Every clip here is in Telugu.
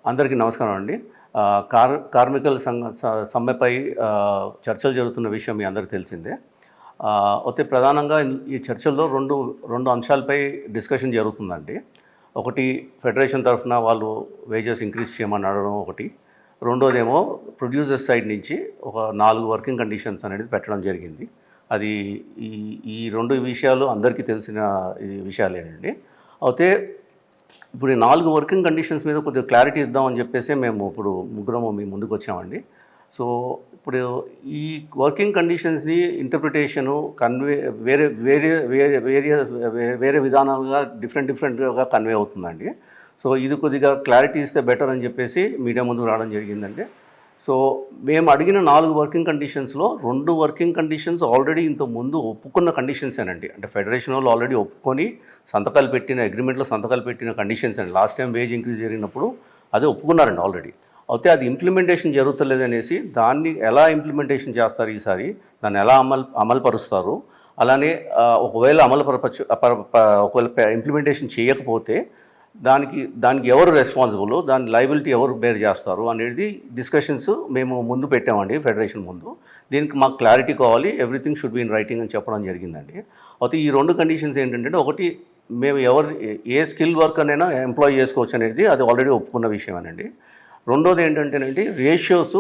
అందరికీ నమస్కారం అండి. కార్మికుల సమ్మెపై చర్చలు జరుగుతున్న విషయం మీ అందరికీ తెలిసిందే. అయితే ప్రధానంగా ఈ చర్చల్లో రెండు అంశాలపై డిస్కషన్ జరుగుతుందండి. ఒకటి ఫెడరేషన్ తరఫున వాళ్ళు వేజెస్ ఇంక్రీజ్ చేయమని అడగడం ఒకటి. రెండోదేమో ప్రొడ్యూసర్స్ సైడ్ నుంచి ఒక 4 వర్కింగ్ కండిషన్స్ అనేది పెట్టడం జరిగింది. అది ఈ ఈ 2 విషయాలు అందరికీ తెలిసిన విషయాలేనండి. అయితే ఇప్పుడు ఈ 4 వర్కింగ్ కండిషన్స్ మీద కొద్దిగా క్లారిటీ ఇద్దామని చెప్పేసి మేము ఇప్పుడు ముగ్గురము మీ ముందుకు వచ్చామండి. సో ఇప్పుడు ఈ వర్కింగ్ కండిషన్స్ని ఇంటర్ప్రిటేషను వేరే వేరే వేరే వేరే వేరే విధానాలుగా డిఫరెంట్గా కన్వే అవుతుందండి. సో ఇది కొద్దిగా క్లారిటీ ఇస్తే బెటర్ అని చెప్పేసి మీడియా ముందుకు రావడం జరిగిందండి. సో మేము అడిగిన 4 వర్కింగ్ కండిషన్స్లో 2 వర్కింగ్ కండిషన్స్ ఆల్రెడీ ఇంతకుముందు ఒప్పుకున్న కండిషన్సేనండి. అంటే ఫెడరేషన్ వాళ్ళు ఆల్రెడీ ఒప్పుకొని అగ్రిమెంట్లో సంతకాలు పెట్టిన కండిషన్స్ అండి. లాస్ట్ టైం వేజ్ ఇంక్రీజ్ జరిగినప్పుడు అదే ఒప్పుకున్నారండి ఆల్రెడీ. అయితే అది ఇంప్లిమెంటేషన్ జరుగుతలేదనేసి దాన్ని ఎలా ఇంప్లిమెంటేషన్ చేస్తారు ఈసారి, దాన్ని ఎలా అమలుపరుస్తారు, అలానే ఒకవేళ ఒకవేళ ఇంప్లిమెంటేషన్ చేయకపోతే దానికి ఎవరు రెస్పాన్సిబుల్, దాని లయబిలిటీ ఎవరు బేర్ చేస్తారు అనేది డిస్కషన్స్ మేము ముందు పెట్టామండి ఫెడరేషన్ ముందు. దీనికి మాకు క్లారిటీ కావాలి, everything should be in writing అని చెప్పడం జరిగిందండి. అయితే ఈ 2 కండిషన్స్ ఏంటంటే, ఒకటి మేము ఏ స్కిల్ వర్కర్నైనా ఎంప్లాయ్ చేసుకోవచ్చు అనేది అది ఆల్రెడీ ఒప్పుకున్న విషయమేనండి. రెండోది ఏంటంటేనండి, రేషియోస్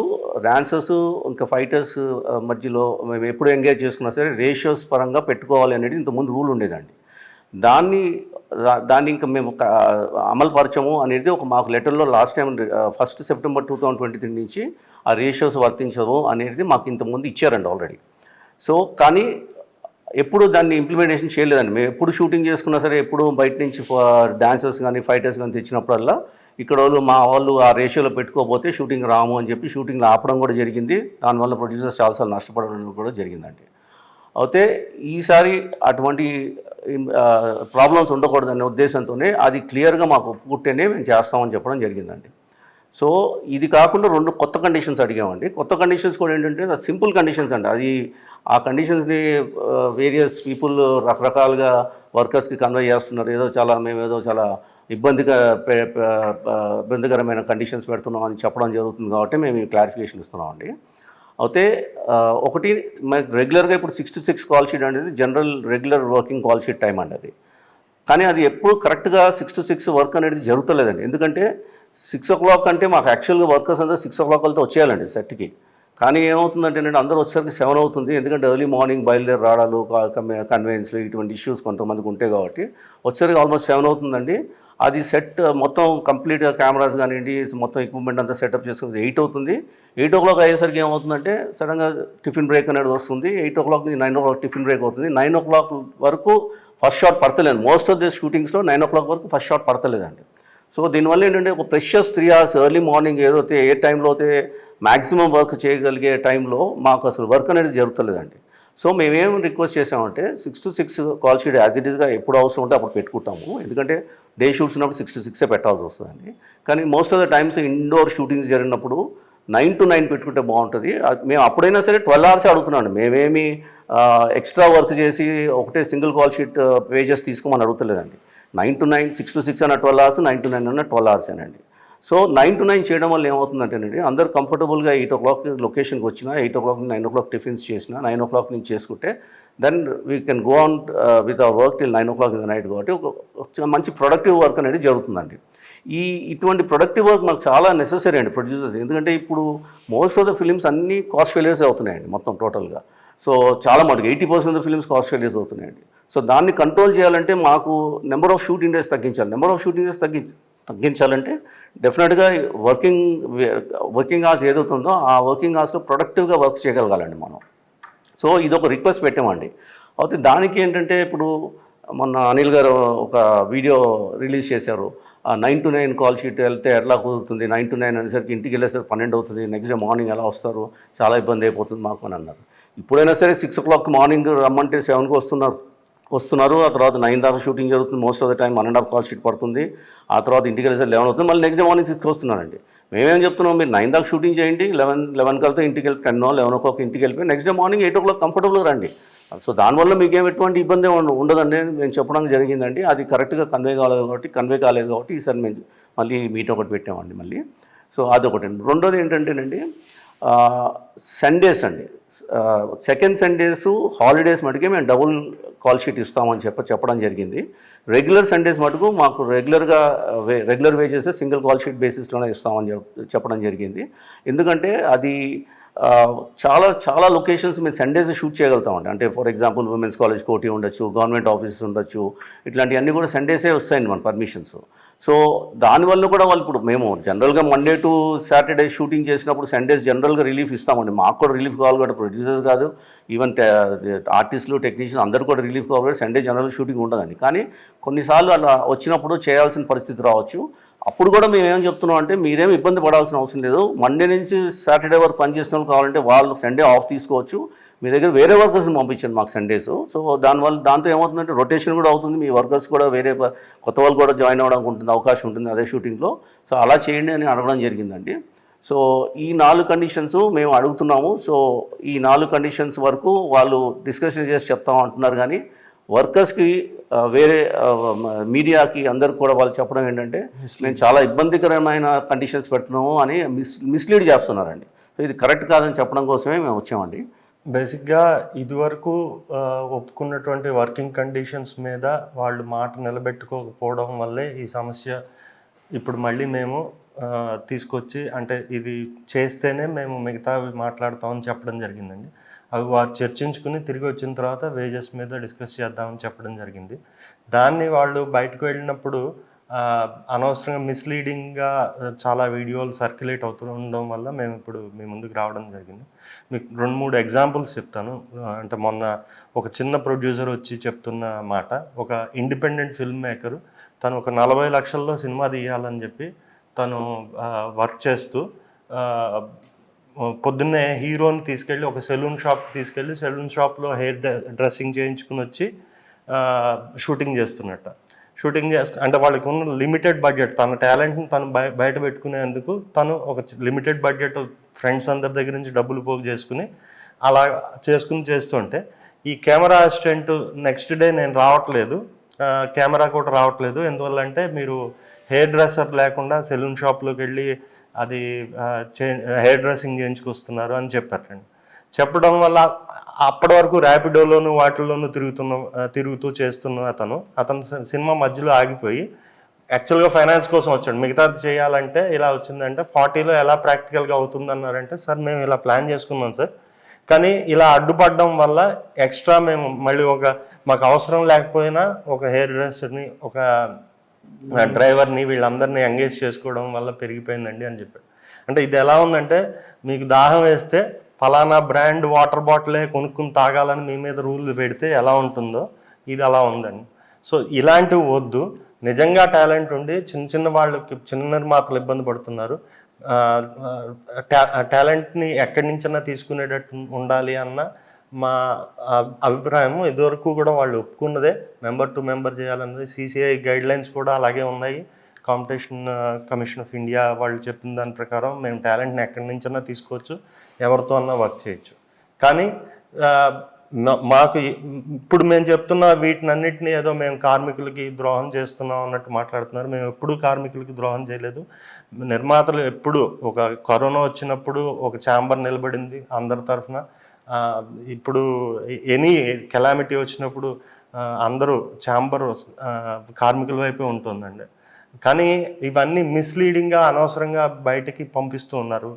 డాన్సర్స్ ఇంకా ఫైటర్స్ మధ్యలో మేము ఎప్పుడు ఎంగేజ్ చేసుకున్నా సరే రేషియోస్ పరంగా పెట్టుకోవాలి అనేది ఇంతకుముందు రూల్ ఉండేదండి. దాన్ని ఇంకా మేము అమలుపరచము అనేది మాకు లెటర్లో లాస్ట్ టైం 1 సెప్టెంబర్ 2023 నుంచి ఆ రేషియోస్ వర్తించవు అనేది మాకు ఇంతకుముందు ఇచ్చారండి ఆల్రెడీ. సో కానీ ఎప్పుడు దాన్ని ఇంప్లిమెంటేషన్ చేయలేదండి. మేము ఎప్పుడు షూటింగ్ చేసుకున్నా సరే, ఎప్పుడు బయట నుంచి డాన్సర్స్ కానీ ఫైటర్స్ కానీ తెచ్చినప్పుడల్లా ఇక్కడ మా వాళ్ళు ఆ రేషియోలో పెట్టుకోకపోతే షూటింగ్ రాము అని చెప్పి షూటింగ్లో ఆపడం కూడా జరిగింది. దానివల్ల ప్రొడ్యూసర్స్ చాలాసార్లు నష్టపడడం కూడా జరిగిందండి. అయితే ఈసారి అటువంటి ప్రాబ్లమ్స్ ఉండకూడదనే ఉద్దేశంతోనే అది క్లియర్గా మాకు ఒప్పుకుంటేనే మేము చేస్తామని చెప్పడం జరిగిందండి. సో ఇది కాకుండా 2 కొత్త కండిషన్స్ అడిగామండి. కొత్త కండిషన్స్ కూడా ఏంటంటే అది సింపుల్ కండిషన్స్ అండి. అది ఆ కండిషన్స్ని వేరియస్ పీపుల్ రకరకాలుగా వర్కర్స్కి కన్వే చేస్తున్నారు. మేమేదో చాలా ఇబ్బందికరమైన కండిషన్స్ పెడుతున్నాం అని చెప్పడం జరుగుతుంది కాబట్టి మేము క్లారిఫికేషన్ ఇస్తున్నామండి. అయితే ఒకటి రెగ్యులర్గా ఇప్పుడు 6 to 6 కాల్ షీట్ అనేది general regular working call sheet time అండి అది. కానీ అది ఎప్పుడు కరెక్ట్గా 6 to 6 వర్క్ అనేది జరుగుతలేదండి. ఎందుకంటే 6 o'clock అంటే మాకు యాక్చువల్గా వర్కర్స్ అందరూ 6 o'clock వెళ్తే వచ్చేయాలండి సెట్కి. కానీ ఏమవుతుందంటే అందరూ వచ్చేసరికి 7 అవుతుంది. ఎందుకంటే ఎర్లీ మార్నింగ్ బయలుదేరి రావడాలు, కన్వెన్స్లు ఇటువంటి ఇష్యూస్ కొంతమందికి ఉంటాయి కాబట్టి వచ్చేసరికి ఆల్మోస్ట్ 7 అవుతుందండి. అది సెట్ మొత్తం కంప్లీట్గా కెమెరాస్ కానివ్వండి, మొత్తం ఎక్విప్మెంట్ అంతా సెటప్ చేసుకుని 8 అవుతుంది. 8 o'clock అయ్యేసరికి ఏమవుతుందంటే సడన్గా టిఫిన్ బ్రేక్ అనేది వస్తుంది. 8 o'clock నుంచి 9 o'clock టిఫిన్ బ్రేక్ అవుతుంది. 9 o'clock వరకు ఫస్ట్ షాట్ పడతలేదు. మోస్ట్ ఆఫ్ ది షూటింగ్స్లో 9 o'clock వరకు ఫస్ట్ షాట్ పడతలేదండి. సో దీనివల్ల ఏంటంటే ఒక ప్రెషస్ 3 hours ఎర్లీ మార్నింగ్ ఏ టైంలో అయితే మ్యాక్సిమం వర్క్ చేయగలిగే టైంలో మాకు అసలు వర్క్ అనేది జరుగుతలేదండి. సో మేమేం రిక్వెస్ట్ చేసామంటే 6 to 6 call sheet as it ఈస్గా ఎప్పుడు అవసరం ఉంటే అప్పుడు పెట్టుకుంటాము. ఎందుకంటే డే షూట్స్ ఉన్నప్పుడు 6 to 6 పెట్టాల్సి వస్తుందండి. కానీ most of the times indoor shootings జరిగినప్పుడు 9 to 9 పెట్టుకుంటే బాగుంటుంది. మేము అప్పుడైనా సరే 12 hours అడుగుతున్నాండి. మేమేమి ఎక్స్ట్రా వర్క్ చేసి ఒకటే సింగిల్ కాల్ షీట్ వేజెస్ తీసుకోమని అడుగుతలేదండి. 9 to 9, 6 to 6 అన్న 12 hours, 9 to 9 అన్న 12 hours అండి. సో 9 to 9 చేయడం వల్ల ఏమవుతుందంటేనండి, అందరూ కంఫర్టబుల్గా 8 o'clock లొకేషన్కి వచ్చినా, 8 o'clock నుంచి 9 o'clock టిఫిన్స్ చేసినా, 9 o'clock నుంచి చేసుకుంటే then we can go on with our work till 9 o'clock in the night కాబట్టి ఒక మంచి ప్రొడక్టివ్ వర్క్ అనేది జరుగుతుందండి. ఇటువంటి ప్రొడక్టివ్ వర్క్ మాకు చాలా నెసెసరీ అండి ప్రొడ్యూసర్స్. ఎందుకంటే ఇప్పుడు మోస్ట్ ఆఫ్ ద ఫిలిమ్స్ అన్నీ కాస్ట్ ఫెయిలియర్స్ అవుతున్నాయండి మొత్తం టోటల్గా. సో చాలా మటుకు 80% ఆఫ్ ఫిలిమ్స్ కాస్ట్ ఫెయిలియర్స్ అవుతున్నాయండి. సో దాన్ని కంట్రోల్ చేయాలంటే మాకు నెంబర్ ఆఫ్ షూటింగ్ డేస్ తగ్గించాలి. నెంబర్ ఆఫ్ షూటింగ్ డేస్ తగ్గించాలంటే డెఫినెట్గా వర్కింగ్ అవర్స్ ఏదవుతుందో ఆ వర్కింగ్ అవర్స్లో ప్రొడక్టివ్గా వర్క్ చేయగలగాలండి మనం. సో ఇది ఒక రిక్వెస్ట్ పెట్టామండి. అయితే దానికి ఏంటంటే ఇప్పుడు మొన్న అనిల్ గారు ఒక వీడియో రిలీజ్ చేశారు. 9 to 9 కాల్ షీట్ వెళ్తే ఎట్లా కుదురుతుంది, 9 to 9 అనేసరికి ఇంటికి వెళ్ళేసరికి 12 అవుతుంది, నెక్స్ట్ డే మార్నింగ్ ఎలా వస్తారు, చాలా ఇబ్బంది అయిపోతుంది మాకు అని అన్నారు. ఇప్పుడైనా సరే 6 o'clock మార్నింగ్ రమ్మంటే 7కి వస్తున్నారు. ఆ తర్వాత 9 దాకా షూటింగ్ జరుగుతుంది. Most of the time 1.5 call sheet పడుతుంది. ఆ తర్వాత ఇంటికి వెళ్ళేసరికి 11 అవుతుంది. మళ్ళీ నెక్స్ట్ డే మార్నింగ్ 6 వస్తున్నారండి. మేమేం చెప్తున్నాం, మీరు 9 దాకా షూటింగ్ చేయండి, 11 కలితే ఇంటికి వెళ్ళి 10 11 o'clock ఇంటికి వెళ్ళిపోయి నెక్స్ట్ డే మార్నింగ్ 8 o'clock కంఫర్టబుల్గా రండి. సో దానివల్ల మీకేం ఎటువంటి ఇబ్బంది ఉండదండి మేము చెప్పడం జరిగిందండి. అది కరెక్ట్గా కన్వే కాలేదు కాబట్టి ఈసారి మేము మళ్ళీ మీట్ ఒకటి పెట్టామండి మళ్ళీ. సో అదొకటండి. రెండోది ఏంటంటేనండి సండేస్ అండి. సెకండ్ సండేస్ హాలిడేస్ మటుకే మేము డబుల్ కాల్ షీట్ ఇస్తామని చెప్పడం జరిగింది. రెగ్యులర్ సండేస్ మటుకు మాకు regular wages single call sheet బేసిస్లోనే ఇస్తామని చెప్పడం జరిగింది. ఎందుకంటే అది చాలా చాలా లొకేషన్స్ మేము సండేస్ షూట్ చేయగలుగుతామండి. అంటే ఫర్ ఎగ్జాంపుల్ ఉమెన్స్ కాలేజ్ కోటి ఉండొచ్చు, గవర్నమెంట్ ఆఫీసెస్ ఉండొచ్చు, ఇట్లాంటివన్నీ కూడా సండేసే వస్తాయండి మన పర్మిషన్స్. సో దానివల్ల కూడా వాళ్ళు ఇప్పుడు మేము జనరల్గా మండే టు సాటర్డే షూటింగ్ చేసినప్పుడు సండేస్ జనరల్గా రిలీఫ్ ఇస్తామండి. మాకు కూడా రిలీఫ్ కావాలి కాబట్టి ప్రొడ్యూసర్స్ కాదు, ఈవెన్ ఆర్టిస్టులు టెక్నీషియన్స్ అందరూ కూడా రిలీఫ్ కావాలి కాబట్టి సండే జనరల్ షూటింగ్ ఉండదండి. కానీ కొన్నిసార్లు అలా వచ్చినప్పుడు చేయాల్సిన పరిస్థితి రావచ్చు. అప్పుడు కూడా మేము ఏం చెప్తున్నాం అంటే మీరేం ఇబ్బంది పడాల్సిన అవసరం లేదు. మండే నుంచి సాటర్డే వరకు పనిచేసిన వాళ్ళు కావాలంటే వాళ్ళు సండే ఆఫ్ తీసుకోవచ్చు. మీ దగ్గర వేరే వర్కర్స్ని పంపించండి మాకు సండేస్. సో దాంతో ఏమవుతుందంటే రొటేషన్ కూడా అవుతుంది, మీ వర్కర్స్ కూడా వేరే కొత్త వాళ్ళు కూడా జాయిన్ అవ్వడానికి ఉంటుంది, అవకాశం ఉంటుంది అదే షూటింగ్లో. సో అలా చేయండి అని అడగడం జరిగిందండి. సో ఈ 4 కండిషన్స్ మేము అడుగుతున్నాము. సో ఈ 4 కండిషన్స్ వరకు వాళ్ళు డిస్కషన్ చేసి చెప్తాం అంటున్నారు. కానీ వర్కర్స్కి వేరే మీడియాకి అందరికి కూడా వాళ్ళు చెప్పడం ఏంటంటే మేము చాలా ఇబ్బందికరమైన కండిషన్స్ పెడుతున్నాము అని మిస్లీడ్ చేస్తున్నారండి. సో ఇది కరెక్ట్ కాదని చెప్పడం కోసమే మేము వచ్చామండి. బేసిక్గా ఇదివరకు ఒప్పుకున్నటువంటి వర్కింగ్ కండిషన్స్ మీద వాళ్ళు మాట నిలబెట్టుకోకపోవడం వల్లే ఈ సమస్య ఇప్పుడు మళ్ళీ మేము తీసుకొచ్చి అంటే ఇది చేస్తేనే మేము మిగతావి మాట్లాడతామని చెప్పడం జరిగిందండి. అవి వారు చర్చించుకుని తిరిగి వచ్చిన తర్వాత వేజెస్ మీద డిస్కస్ చేద్దామని చెప్పడం జరిగింది. దాన్ని వాళ్ళు బయటకు వెళ్ళినప్పుడు అనవసరంగా మిస్లీడింగ్గా చాలా వీడియోలు సర్క్యులేట్ అవుతుండడం వల్ల మేము ఇప్పుడు మీ ముందుకు రావడం జరిగింది. మీకు 2-3 ఎగ్జాంపుల్స్ చెప్తాను. అంటే మొన్న ఒక చిన్న ప్రొడ్యూసర్ వచ్చి చెప్తున్న మాట, ఒక ఇండిపెండెంట్ ఫిల్మ్ మేకరు తను ఒక 40 లక్షల్లో సినిమా తీయాలని చెప్పి తను వర్క్ చేస్తూ పొద్దున్నే హీరోని తీసుకెళ్ళి ఒక సెలూన్ షాప్లో హెయిర్ డ్రెస్సింగ్ చేయించుకుని వచ్చి షూటింగ్ అంటే వాళ్ళకి ఉన్న లిమిటెడ్ బడ్జెట్, తన టాలెంట్ని తను బయట పెట్టుకునేందుకు తను ఒక లిమిటెడ్ బడ్జెట్ ఫ్రెండ్స్ అందరి దగ్గర నుంచి డబ్బులు పోగు చేసుకుని అలా చేస్తుంటే ఈ కెమెరా అసిస్టెంట్ నెక్స్ట్ డే నేను రావట్లేదు, కెమెరా కూడా రావట్లేదు, ఎందువల్ల అంటే మీరు హెయిర్ డ్రెస్సర్ లేకుండా సెలూన్ షాప్లోకి వెళ్ళి అది హెయిర్ డ్రెస్సింగ్ చేయించుకొస్తున్నారు అని చెప్పడం వల్ల అప్పటి వరకు ర్యాపిడోలోను వాటిల్లోనూ తిరుగుతూ చేస్తున్న అతను సినిమా మధ్యలో ఆగిపోయి యాక్చువల్గా ఫైనాన్స్ కోసం వచ్చాడు. మిగతాది చేయాలంటే ఇలా వచ్చిందంటే 40లో ఎలా ప్రాక్టికల్గా అవుతుంది అన్నారంటే, సార్ మేము ఇలా ప్లాన్ చేసుకున్నాం సార్, కానీ ఇలా అడ్డుపడడం వల్ల ఎక్స్ట్రా మేము మళ్ళీ మాకు అవసరం లేకపోయినా ఒక హెయిర్ డ్రెస్సర్ని, ఒక డ్రైవర్ని, వీళ్ళందరినీ ఎంగేజ్ చేసుకోవడం వల్ల పెరిగిపోయిందండి అని చెప్పాడు. అంటే ఇది ఎలా ఉందంటే, మీకు దాహం వేస్తే ఫలానా బ్రాండ్ వాటర్ బాటిలే కొనుక్కుని తాగాలని మీ మీద రూల్ పెడితే ఎలా ఉంటుందో ఇది అలా ఉందండి. సో ఇలాంటివి వద్దు. నిజంగా టాలెంట్ ఉండి చిన్న వాళ్ళకి చిన్న నిర్మాతలు ఇబ్బంది పడుతున్నారు. టాలెంట్ని ఎక్కడి నుంచైనా తీసుకునేటట్టు ఉండాలి అన్న మా అభిప్రాయం. ఇదివరకు కూడా వాళ్ళు ఒప్పుకున్నదే మెంబర్ టు మెంబర్ చేయాలన్నది. CCI గైడ్లైన్స్ కూడా అలాగే ఉన్నాయి. కాంపిటీషన్ కమిషన్ ఆఫ్ ఇండియా వాళ్ళు చెప్పిన దాని ప్రకారం మేము టాలెంట్ని ఎక్కడి నుంచైనా తీసుకోవచ్చు, ఎవరితో అన్నా వర్క్ చేయొచ్చు. కానీ మాకు ఇప్పుడు మేము చెప్తున్న వీటినన్నిటిని ఏదో మేము కార్మికులకి ద్రోహం చేస్తున్నాం అన్నట్టు మాట్లాడుతున్నారు. మేము ఎప్పుడూ కార్మికులకి ద్రోహం చేయలేదు. నిర్మాతలు ఎప్పుడు ఒక కరోనా వచ్చినప్పుడు ఒక ఛాంబర్ నిలబడింది అందరి తరఫున. ఇప్పుడు ఎనీ కెలామిటీ వచ్చినప్పుడు అందరూ ఛాంబర్ కార్మికుల వైపే ఉంటుందండి. కానీ ఇవన్నీ మిస్లీడింగ్గా అనవసరంగా బయటకి పంపిస్తూ ఉన్నారు.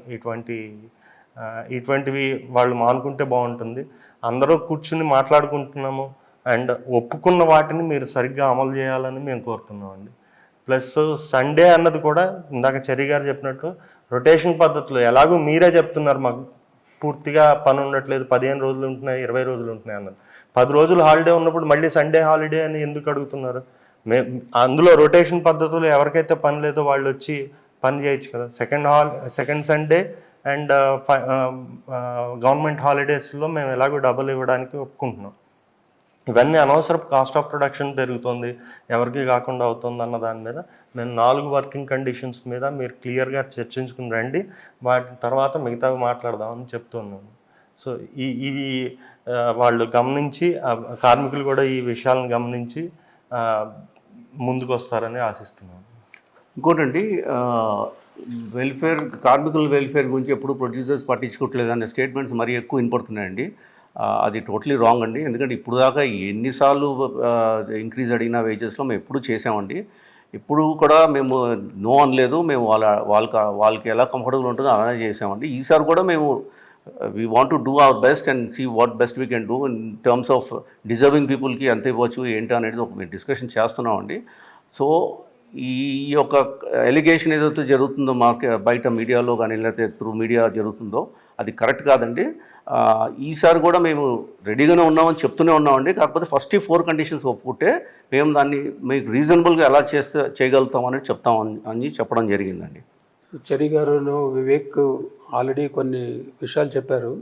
ఇటువంటివి వాళ్ళు మానుకుంటే బాగుంటుంది. అందరూ కూర్చుని మాట్లాడుకుంటున్నాము అండ్ ఒప్పుకున్న వాటిని మీరు సరిగ్గా అమలు చేయాలని మేము కోరుతున్నామండి. ప్లస్ సండే అన్నది కూడా ఇందాక చర్య గారు చెప్పినట్టు రొటేషన్ పద్ధతిలో ఎలాగో మీరే చెప్తున్నారు, మాకు పూర్తిగా పని ఉండట్లేదు, 15 రోజులు ఉంటున్నాయి, 20 రోజులు ఉంటున్నాయి అన్నారు. 10 రోజులు హాలిడే ఉన్నప్పుడు మళ్ళీ సండే హాలిడే అని ఎందుకు అడుగుతున్నారు? అందులో రొటేషన్ పద్ధతులు ఎవరికైతే పని లేదో వాళ్ళు వచ్చి పని చేయొచ్చు కదా. సెకండ్ సండే అండ్ గవర్నమెంట్ హాలిడేస్లో మేము ఎలాగో డబ్బులు ఇవ్వడానికి ఒప్పుకుంటున్నాం. ఇవన్నీ అనవసరపు కాస్ట్ ఆఫ్ ప్రొడక్షన్ పెరుగుతుంది, ఎవరికి కాకుండా అవుతుంది అన్న దాని మీద మేము 4 వర్కింగ్ కండిషన్స్ మీద మీరు క్లియర్గా చర్చించుకుని రండి, వాటి తర్వాత మిగతావి మాట్లాడదామని చెప్తున్నాను. సో ఇవి వాళ్ళు గమనించి కార్మికులు కూడా ఈ విషయాలను గమనించి ముందుకు వస్తారని ఆశిస్తున్నాను. ఇంకోటండి, కార్మికుల వెల్ఫేర్ గురించి ఎప్పుడు ప్రొడ్యూసర్స్ పట్టించుకోవట్లేదు అనే స్టేట్మెంట్స్ మరీ ఎక్కువ వినపడుతున్నాయండి. అది టోటలీ రాంగ్ అండి. ఎందుకంటే ఇప్పుడు దాకా ఎన్నిసార్లు ఇంక్రీజ్ అడిగిన వేజెస్లో మేము ఎప్పుడు చేసామండి. ఇప్పుడు కూడా మేము నో అనలేదు. మేము వాళ్ళకి ఎలా కంఫర్టబుల్ ఉంటుందో అలానే చేసామండి. ఈసారి కూడా మేము we want to do our best and see what best we can do in terms of deserving పీపుల్కి ఎంత ఇవ్వచ్చు ఏంటి అనేది మేము డిస్కషన్ చేస్తున్నామండి. సో ఈ యొక్క ఎలిగేషన్ ఏదైతే జరుగుతుందో బయట మీడియాలో కానీ లేకపోతే త్రూ మీడియా జరుగుతుందో అది కరెక్ట్ కాదండి. ఈసారి కూడా మేము రెడీగానే ఉన్నామని చెప్తూనే ఉన్నామండి. కాకపోతే ఫస్ట్ 4 కండిషన్స్ ఒప్పుకుంటే మేము దాన్ని మీకు రీజనబుల్గా ఎలా చేయగలుగుతామని చెప్తామని చెప్పడం జరిగిందండి. చెరి గారును వివేక్ ఆల్రెడీ కొన్ని విషయాలు చెప్పారు.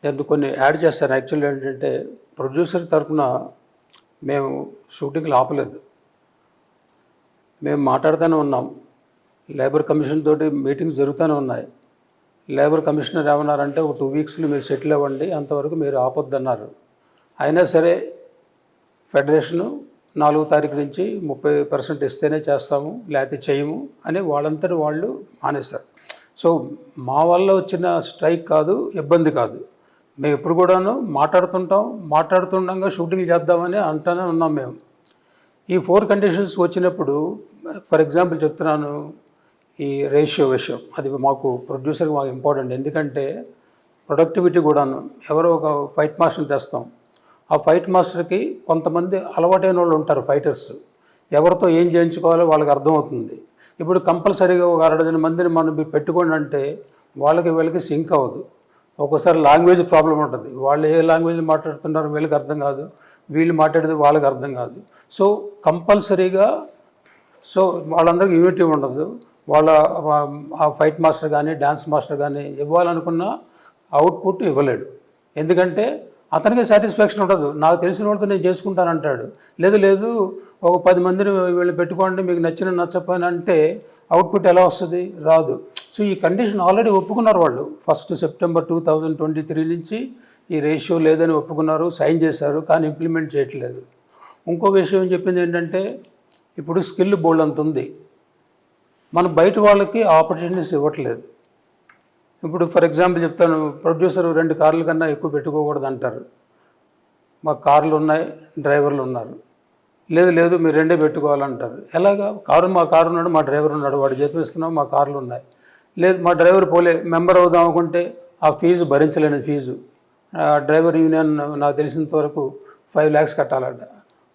దాంతో కొన్ని యాడ్ చేస్తాను. యాక్చువల్లీ ఏంటంటే ప్రొడ్యూసర్ తరఫున మేము షూటింగ్లు ఆపలేదు. మేము మాట్లాడుతూనే ఉన్నాం. లేబర్ కమిషన్ తోటి మీటింగ్స్ జరుగుతూనే ఉన్నాయి. లేబర్ కమిషనర్ ఏమన్నారంటే ఒక 2 వీక్స్లో మీరు సెటిల్ అవ్వండి, అంతవరకు మీరు ఆపొద్దన్నారు. అయినా సరే ఫెడరేషను 4వ తారీఖు నుంచి 30% ఇస్తేనే చేస్తాము, లేకపోతే చేయము అని వాళ్ళంతటి వాళ్ళు మానేశారు. సో మా వల్ల వచ్చిన స్ట్రైక్ కాదు, ఇబ్బంది కాదు. మేము ఎప్పుడు కూడాను మాట్లాడుతుండగా షూటింగ్ చేద్దామని అంటూనే ఉన్నాం. మేము ఈ 4 కండిషన్స్ వచ్చినప్పుడు ఫర్ ఎగ్జాంపుల్ చెప్తున్నాను, ఈ రేషియో విషయం అది మాకు ప్రొడ్యూసర్కి మాకు ఇంపార్టెంట్. ఎందుకంటే ప్రొడక్టివిటీ కూడాను ఎవరో ఒక ఫైట్ మాస్టర్ని తెస్తాం. ఆ ఫైట్ మాస్టర్కి కొంతమంది అలవాటైన వాళ్ళు ఉంటారు ఫైటర్స్, ఎవరితో ఏం చేయించుకోవాలో వాళ్ళకి అర్థమవుతుంది. ఇప్పుడు కంపల్సరీగా ఒక 60 మందిని మనం పెట్టుకోండి అంటే వీళ్ళకి సింక్ అవ్వదు. ఒక్కోసారి లాంగ్వేజ్ ప్రాబ్లం ఉంటుంది. వాళ్ళు ఏ లాంగ్వేజ్ మాట్లాడుతున్నారో వీళ్ళకి అర్థం కాదు, వీళ్ళు మాట్లాడేది వాళ్ళకి అర్థం కాదు. సో కంపల్సరీగా వాళ్ళందరికీ యూనిటీ ఉండదు. ఆ ఫైట్ మాస్టర్ కానీ డ్యాన్స్ మాస్టర్ కానీ ఇవ్వాలనుకున్న అవుట్పుట్ ఇవ్వలేడు. ఎందుకంటే అతనికి సాటిస్ఫాక్షన్ ఉండదు. నాకు తెలిసిన వాళ్ళతో నేను చేసుకుంటానంటాడు. లేదు ఒక 10 మందిని వీళ్ళు పెట్టుకోండి, మీకు నచ్చకపోయినా అంటే అవుట్పుట్ ఎలా వస్తుంది? రాదు. సో ఈ కండిషన్ ఆల్రెడీ ఒప్పుకున్నారు వాళ్ళు. 1 సెప్టెంబర్ 2023 నుంచి ఈ రేషియో లేదని ఒప్పుకున్నారు, సైన్ చేశారు, కానీ ఇంప్లిమెంట్ చేయట్లేదు. ఇంకో విషయం చెప్పింది ఏంటంటే ఇప్పుడు స్కిల్ బోల్డ్ అంత ఉంది, మనం బయట వాళ్ళకి ఆపర్చునిటీస్ ఇవ్వట్లేదు. ఇప్పుడు ఫర్ ఎగ్జాంపుల్ చెప్తాను, ప్రొడ్యూసర్ 2 కార్ల కన్నా ఎక్కువ పెట్టుకోకూడదు అంటారు. మాకు కార్లు ఉన్నాయి, డ్రైవర్లు ఉన్నారు. లేదు మీరు 2 పెట్టుకోవాలంటారు. ఎలాగా? మా కారు ఉన్నాడు, మా డ్రైవర్ ఉన్నాడు, వాడు జీతం ఇస్తున్నాం, మా కార్లు ఉన్నాయి. లేదు మా డ్రైవర్ మెంబర్ అవుదాం అనుకుంటే ఆ ఫీజు భరించలేని ఫీజు. డ్రైవర్ యూనియన్ నాకు తెలిసినంత వరకు 5 lakhs కట్టాలంట.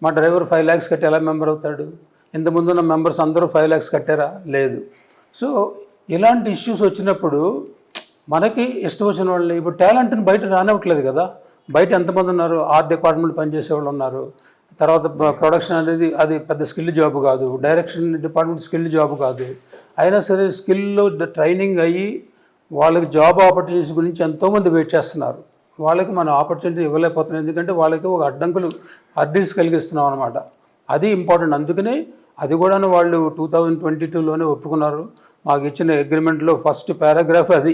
మా డ్రైవర్ 5 lakhs కట్టి ఎలా మెంబర్ అవుతాడు? ఇంతకుముందున్న మెంబర్స్ అందరూ 5 lakhs కట్టారా? లేదు. సో ఇలాంటి ఇష్యూస్ వచ్చినప్పుడు మనకి ఇష్టం వచ్చిన వాళ్ళు ఇప్పుడు టాలెంట్ని బయట రానివ్వట్లేదు కదా. బయట ఎంతమంది ఉన్నారు? ఆర్ట్ డిపార్ట్మెంట్ పనిచేసే వాళ్ళు ఉన్నారు. తర్వాత ప్రొడక్షన్ అనేది అది పెద్ద స్కిల్ జాబ్ కాదు, డైరెక్షన్ డిపార్ట్మెంట్ స్కిల్ జాబ్ కాదు. అయినా సరే స్కిల్లో ట్రైనింగ్ అయ్యి వాళ్ళకి జాబ్ ఆపర్చునిటీస్ గురించి ఎంతోమంది వెయిట్ చేస్తున్నారు. వాళ్ళకి మనం ఆపర్చునిటీ ఇవ్వలేకపోతున్నాం. ఎందుకంటే వాళ్ళకి ఒక అడ్డీస్ కలిగిస్తున్నాం అనమాట. అది ఇంపార్టెంట్. అందుకనే అది కూడా వాళ్ళు 2022లోనే ఒప్పుకున్నారు. మాకు ఇచ్చిన అగ్రిమెంట్లో ఫస్ట్ పారాగ్రాఫ్ అది,